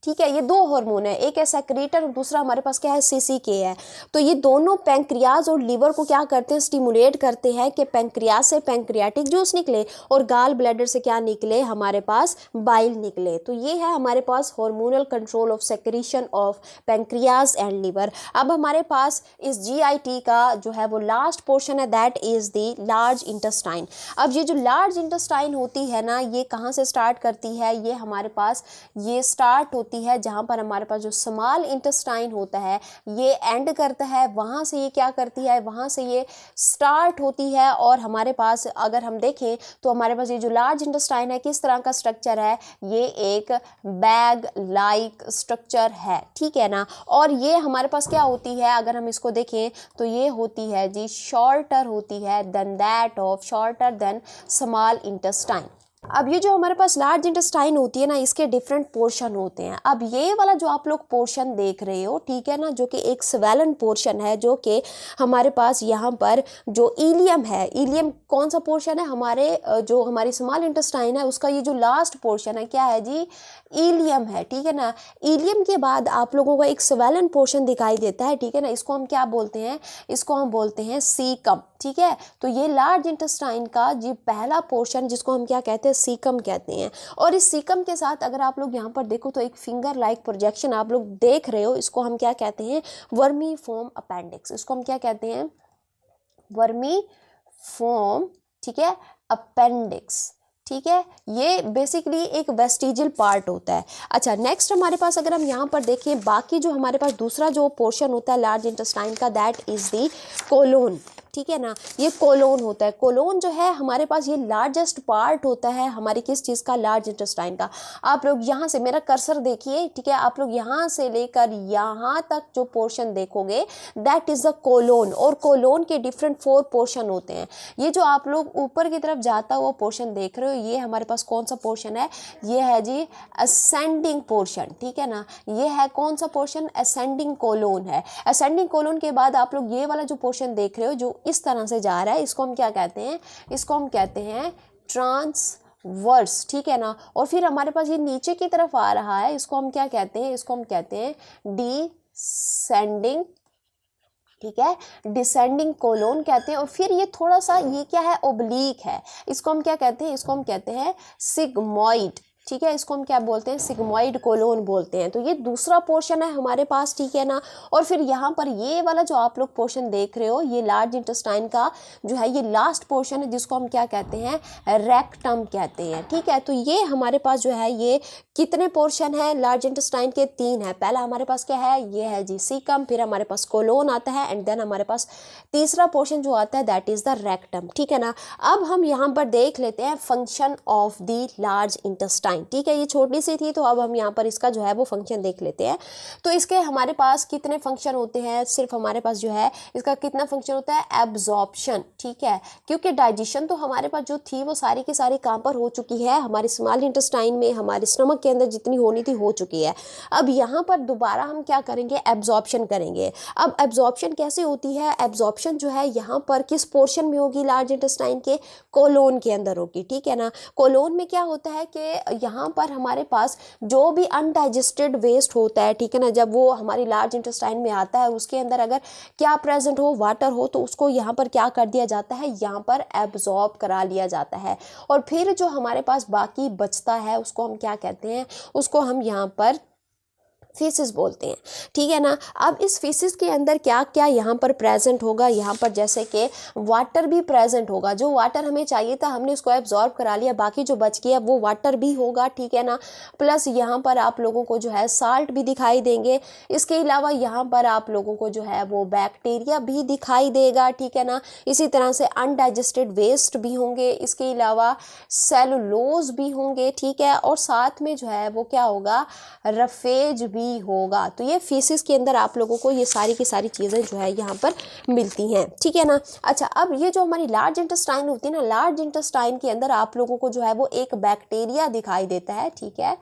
ठीक है। ये दो हार्मोन है, एक है सेक्रेटर और दूसरा हमारे पास क्या है, CCK है। तो ये दोनों पैंक्रियाज और लीवर को क्या करते हैं, स्टिमुलेट करते हैं कि पैंक्रियाज से पैंक्रियाटिक जूस निकले और गाल ब्लैडर से क्या निकले, हमारे पास बाइल निकले। तो ये है हमारे पास hormonal control of secretion of pancreas and liver. अब हमारे पास इस GIT का जो है वो लास्ट पोर्शन है, that is the large intestine. अब ये जो लार्ज इंटेस्टाइन होती है ना, ये कहाँ से स्टार्ट करती है, ये हमारे पास ये स्टार्ट होती है जहाँ पर हमारे पास जो स्मॉल इंटेस्टाइन होता है ये एंड करता है, वहाँ से ये क्या करती है, वहाँ से ये स्टार्ट होती है। और हमारे पास अगर हम देखें तो हमारे पास ये जो लार्ज इंटेस्टाइन है किस तरह का स्ट्रक्चर है, ये एक बैग लाइक स्ट्रक्चर है, ठीक है ना। और ये हमारे पास क्या होती है, अगर हम इसको देखें तो ये होती है जी शॉर्टर होती है than that of, shorter than small intestine. अब ये जो हमारे पास लार्ज इंटेस्टाइन होती है ना, इसके डिफरेंट पोर्शन होते हैं। अब ये वाला जो आप लोग पोर्शन देख रहे हो, ठीक है ना, जो कि एक स्वेलन पोर्शन है, जो कि हमारे पास यहाँ पर जो इलियम है, इलियम कौन सा पोर्शन है, हमारे जो हमारी स्मॉल इंटेस्टाइन है उसका ये जो लास्ट पोर्शन है क्या है जी, इलियम है, ठीक है ना। इलियम के बाद आप लोगों को एक स्वेलन पोर्शन दिखाई देता है, ठीक है ना, इसको हम क्या बोलते हैं, इसको हम बोलते हैं सीकम, ठीक है। तो ये लार्ज इंटेस्टाइन का जी पहला पोर्शन जिसको हम क्या कहते हैं, सीकम कहते हैं। और इस सीकम के साथ अगर आप लोग यहाँ पर देखो तो एक फिंगर लाइक प्रोजेक्शन आप लोग देख रहे हो, इसको हम क्या कहते हैं, वर्मीफॉर्म अपेंडिक्स। इसको हम क्या कहते हैं, वर्मीफॉर्म, ठीक है, अपेंडिक्स, ठीक है। ये बेसिकली एक वेस्टिजियल पार्ट होता है। अच्छा, नेक्स्ट हमारे पास अगर हम यहाँ पर देखें, बाकी जो हमारे पास दूसरा जो पोर्शन होता है लार्ज इंटेस्टाइन का, दैट इज द कोलोन, ठीक है ना। ये कोलोन होता है। कोलोन जो है हमारे पास ये लार्जेस्ट पार्ट होता है हमारी किस चीज़ का, लार्ज इंटेस्टाइन का। आप लोग यहाँ से मेरा कर्सर देखिए, ठीक है, आप लोग यहाँ से लेकर यहाँ तक जो पोर्शन देखोगे दैट इज़ द कोलोन। और कोलोन के डिफरेंट 4 पोर्शन होते हैं। ये जो आप लोग ऊपर की तरफ जाता हुआ पोर्शन देख रहे हो, ये हमारे पास कौन सा पोर्शन है, ये है जी असेंडिंग पोर्शन, ठीक है ना। ये है कौन सा पोर्शन, असेंडिंग कोलोन है। असेंडिंग कोलोन के बाद आप लोग ये वाला जो पोर्शन देख रहे हो जो इस तरह से जा रहा है, इसको हम क्या कहते हैं, इसको हम कहते हैं ट्रांसवर्स, ठीक है ना। और फिर हमारे पास ये नीचे की तरफ आ रहा है, इसको हम क्या कहते हैं, इसको हम कहते हैं डिसेंडिंग, ठीक है, डिसेंडिंग कोलोन कहते हैं। और फिर ये थोड़ा सा ये क्या है, ओब्लीक है, इसको हम क्या कहते हैं, इसको हम कहते हैं सिग्मॉइड, ठीक है, इसको हम क्या बोलते हैं, सिग्मॉइड कोलोन बोलते हैं। तो ये दूसरा पोर्शन है हमारे पास, ठीक है ना। और फिर यहाँ पर ये वाला जो आप लोग पोर्शन देख रहे हो, ये लार्ज इंटेस्टाइन का जो है ये लास्ट पोर्शन है जिसको हम क्या कहते हैं, रेक्टम कहते हैं, ठीक है। तो ये हमारे पास जो है ये कितने पोर्शन है लार्ज इंटेस्टाइन के, 3 है। पहला हमारे पास क्या है, ये है जी सीकम, फिर हमारे पास कोलोन आता है एंड देन हमारे पास तीसरा पोर्शन जो आता है दैट इज द रेक्टम, ठीक है ना। अब हम यहाँ पर देख लेते हैं function of the large intestine. Intestine, ठीक है। ये छोटी सी थी तो अब हम यहाँ पर इसका जो है वो फंक्शन देख लेते हैं। तो इसके हमारे पास कितने फंक्शन होते हैं, सिर्फ हमारे पास जो है इसका कितना फंक्शन होता है, एब्जॉर्प्शन, ठीक है। क्योंकि डाइजेशन तो हमारे पास जो थी वो सारी की सारी कहाँ पर हो चुकी है, हमारे स्मॉल इंटेस्टाइन में, हमारे स्टमक के अंदर जितनी होनी थी हो चुकी है। अब यहाँ पर दोबारा हम क्या करेंगे, एब्जॉर्प्शन करेंगे। अब एब्जॉर्प्शन कैसे होती है, एब्जॉर्प्शन जो है यहाँ पर किस पोर्शन में होगी, लार्ज इंटेस्टाइन के कोलोन के अंदर होगी, ठीक है ना। कोलोन में क्या होता है कि यहाँ पर हमारे पास जो भी अनडाइजेस्टेड वेस्ट होता है, ठीक है ना, जब वो हमारी लार्ज इंटेस्टाइन में आता है उसके अंदर अगर क्या प्रेजेंट हो, वाटर हो, तो उसको यहाँ पर क्या कर दिया जाता है, यहाँ पर एब्जॉर्ब करा लिया जाता है। और फिर जो हमारे पास बाकी बचता है उसको हम क्या कहते हैं, उसको हम यहाँ पर फीसिस बोलते हैं, ठीक है ना। अब इस फीसिस के अंदर क्या क्या यहाँ पर प्रेजेंट होगा, यहाँ पर जैसे कि वाटर भी प्रेजेंट होगा। जो वाटर हमें चाहिए था हमने उसको एब्जॉर्ब करा लिया, बाकी जो बच गया वो वाटर भी होगा, ठीक है ना। प्लस यहाँ पर आप लोगों को जो है साल्ट भी दिखाई देंगे। इसके अलावा यहाँ पर आप लोगों को जो है वो बैक्टीरिया भी दिखाई देगा, ठीक है ना। इसी तरह से अनडाइजेस्टेड वेस्ट भी होंगे, इसके अलावा सेलुलोज भी होंगे, ठीक है। और साथ में जो है वो क्या होगा, रफेज भी होगा। तो ये फीसिस के अंदर आप लोगों को ये सारी की सारी चीज़ें जो है यहाँ पर मिलती हैं, ठीक है ना। अच्छा, अब ये जो हमारी लार्ज इंटेस्टाइन होती है ना, लार्ज इंटेस्टाइन के अंदर आप लोगों को जो है वो एक बैक्टीरिया दिखाई देता है, ठीक है।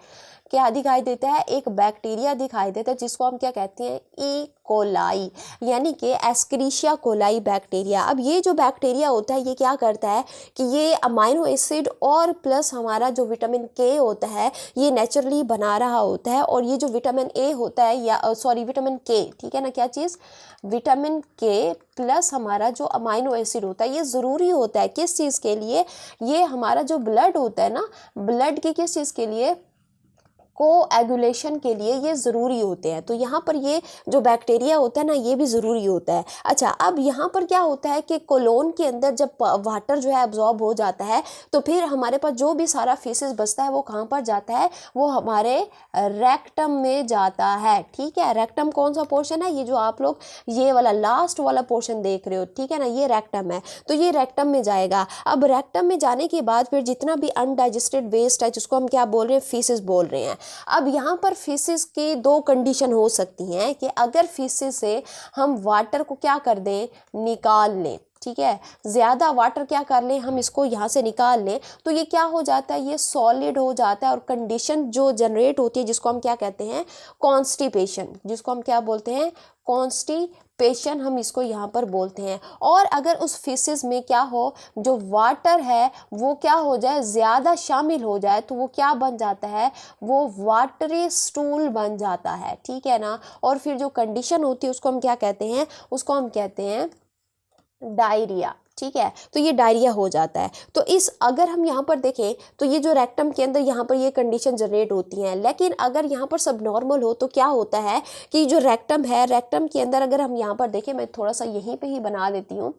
क्या दिखाई देता है, एक बैक्टीरिया दिखाई देता है जिसको हम क्या कहते हैं, ई कोलाई, यानी कि एस्क्रिशिया कोलाई बैक्टीरिया। अब ये जो बैक्टीरिया होता है ये क्या करता है कि ये अमाइनो एसिड और प्लस हमारा जो विटामिन के होता है ये नेचुरली बना रहा होता है। और ये जो विटामिन ए होता है या विटामिन के, ठीक है ना, क्या चीज़, विटामिन के प्लस हमारा जो अमाइनो एसिड होता है ये ज़रूरी होता है किस चीज़ के लिए, ये हमारा जो ब्लड होता है ना, ब्लड के किस चीज़ के लिए, कोएगुलेशन के लिए ये ज़रूरी होते हैं। तो यहाँ पर ये जो बैक्टीरिया होता है ना ये भी ज़रूरी होता है। अच्छा, अब यहाँ पर क्या होता है कि कोलोन के अंदर जब वाटर जो है एब्जॉर्ब हो जाता है तो फिर हमारे पास जो भी सारा फीसिस बचता है वो कहाँ पर जाता है, वो हमारे रेक्टम में जाता है, ठीक है। रेक्टम कौन सा पोर्शन है, ये जो आप लोग ये वाला लास्ट वाला पोर्शन देख रहे हो, ठीक है ना, ये रेक्टम है। तो ये रेक्टम में जाएगा। अब रेक्टम में जाने के बाद फिर जितना भी अनडाइजेस्टेड वेस्ट है जिसको हम क्या बोल रहे हैं, फीसिस बोल रहे हैं। अब यहाँ पर फीसिस की दो कंडीशन हो सकती हैं कि अगर फीसिस से हम वाटर को क्या कर दें, निकाल लें, ठीक है, ज़्यादा वाटर क्या कर लें, हम इसको यहाँ से निकाल लें, तो ये क्या हो जाता है, ये सॉलिड हो जाता है। और कंडीशन जो जनरेट होती है जिसको हम क्या कहते हैं, कॉन्स्टिपेशन, जिसको हम क्या बोलते हैं, कॉन्स्टिपेशन हम इसको यहाँ पर बोलते हैं। और अगर उस फीसिस में क्या हो, जो वाटर है वो क्या हो जाए, ज़्यादा शामिल हो जाए, तो वो क्या बन जाता है, वो वाटरी स्टूल बन जाता है, ठीक है ना। और फिर जो कंडीशन होती है उसको हम क्या कहते हैं, उसको हम कहते हैं डायरिया, ठीक है। तो ये डायरिया हो जाता है। तो इस अगर हम यहाँ पर देखें तो ये जो रेक्टम के अंदर यहाँ पर ये कंडीशन जनरेट होती हैं। लेकिन अगर यहाँ पर सब नॉर्मल हो तो क्या होता है कि जो रेक्टम है, रेक्टम के अंदर अगर हम यहाँ पर देखें, मैं थोड़ा सा यहीं पे ही बना देती हूँ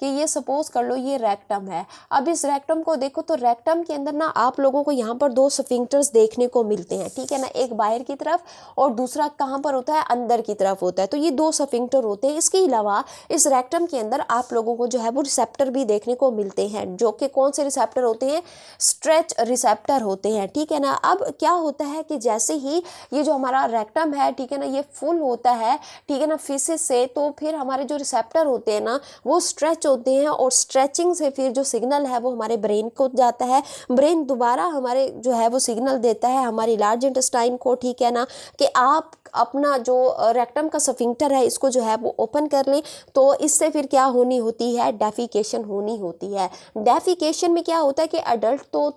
कि ये सपोज कर लो ये रेक्टम है। अब इस रेक्टम को देखो तो रेक्टम के अंदर ना आप लोगों को यहाँ पर दो स्फिंक्टर्स देखने को मिलते हैं, ठीक है ना, एक बाहर की तरफ और दूसरा कहाँ पर होता है, अंदर की तरफ होता है। तो ये दो स्फिंक्टर होते हैं। इसके अलावा इस रेक्टम के अंदर आप लोगों को जो है वो रिसेप्टर भी देखने को मिलते हैं, जो कि कौन से रिसेप्टर होते हैं, स्ट्रेच रिसेप्टर होते हैं, ठीक है ना। अब क्या होता है कि जैसे ही ये जो हमारा रेक्टम है, ठीक है ना, ये फुल होता है, ठीक है ना, फीसिस से, तो फिर हमारे जो रिसेप्टर होते हैं ना वो स्ट्रेच होते हैं और स्ट्रेचिंग से फिर जो सिग्नल है वो हमारे ब्रेन को जाता है। ब्रेन दोबारा हमारे जो है वो सिग्नल देता है हमारी लार्ज इंटेस्टाइन को, ठीक है ना, कि आप अपना जो रेक्टम का स्फिंक्टर है इसको जो है वो ओपन कर लें। तो इससे फिर क्या होनी होती है, डेफिकेशन होनी होती है। डेफिकेशन में क्या होता है कि अडल्ट तो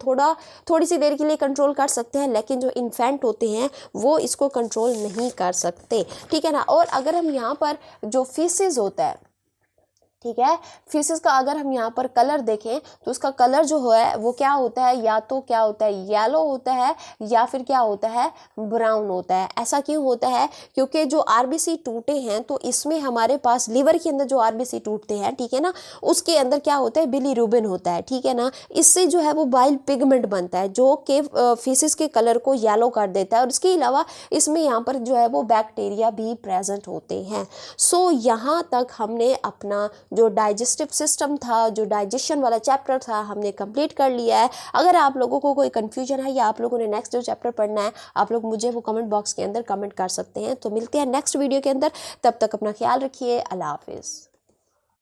थोड़ी सी देर के लिए कंट्रोल कर सकते हैं, लेकिन जो इन्फेंट होते हैं वो इसको कंट्रोल नहीं कर सकते, ठीक है ना। और अगर हम यहाँ पर जो फीसिस होता है, ठीक है, फीसिस का अगर हम यहाँ पर कलर देखें तो उसका कलर जो है वो क्या होता है, या तो क्या होता है, येलो होता है, या फिर क्या होता है, ब्राउन होता है। ऐसा क्यों होता है, क्योंकि जो आरबीसी टूटे हैं तो इसमें हमारे पास लिवर के अंदर जो आरबीसी टूटते हैं, ठीक है ना, उसके अंदर क्या होता है, बिलीरुबिन होता है, ठीक है ना। इससे जो है वो बाइल पिगमेंट बनता है जो कि फीसिस के कलर को येलो कर देता है। और इसके अलावा इसमें यहाँ पर जो है वो बैक्टीरिया भी प्रेजेंट होते हैं। सो यहाँ तक हमने अपना जो डाइजेस्टिव सिस्टम था, जो डाइजेशन वाला चैप्टर था, हमने कंप्लीट कर लिया है। अगर आप लोगों को कोई कन्फ्यूजन है या आप लोगों ने नेक्स्ट जो चैप्टर पढ़ना है, आप लोग मुझे वो कमेंट बॉक्स के अंदर कमेंट कर सकते हैं। तो मिलते हैं नेक्स्ट वीडियो के अंदर, तब तक अपना ख्याल रखिए। अल्लाह हाफिज़।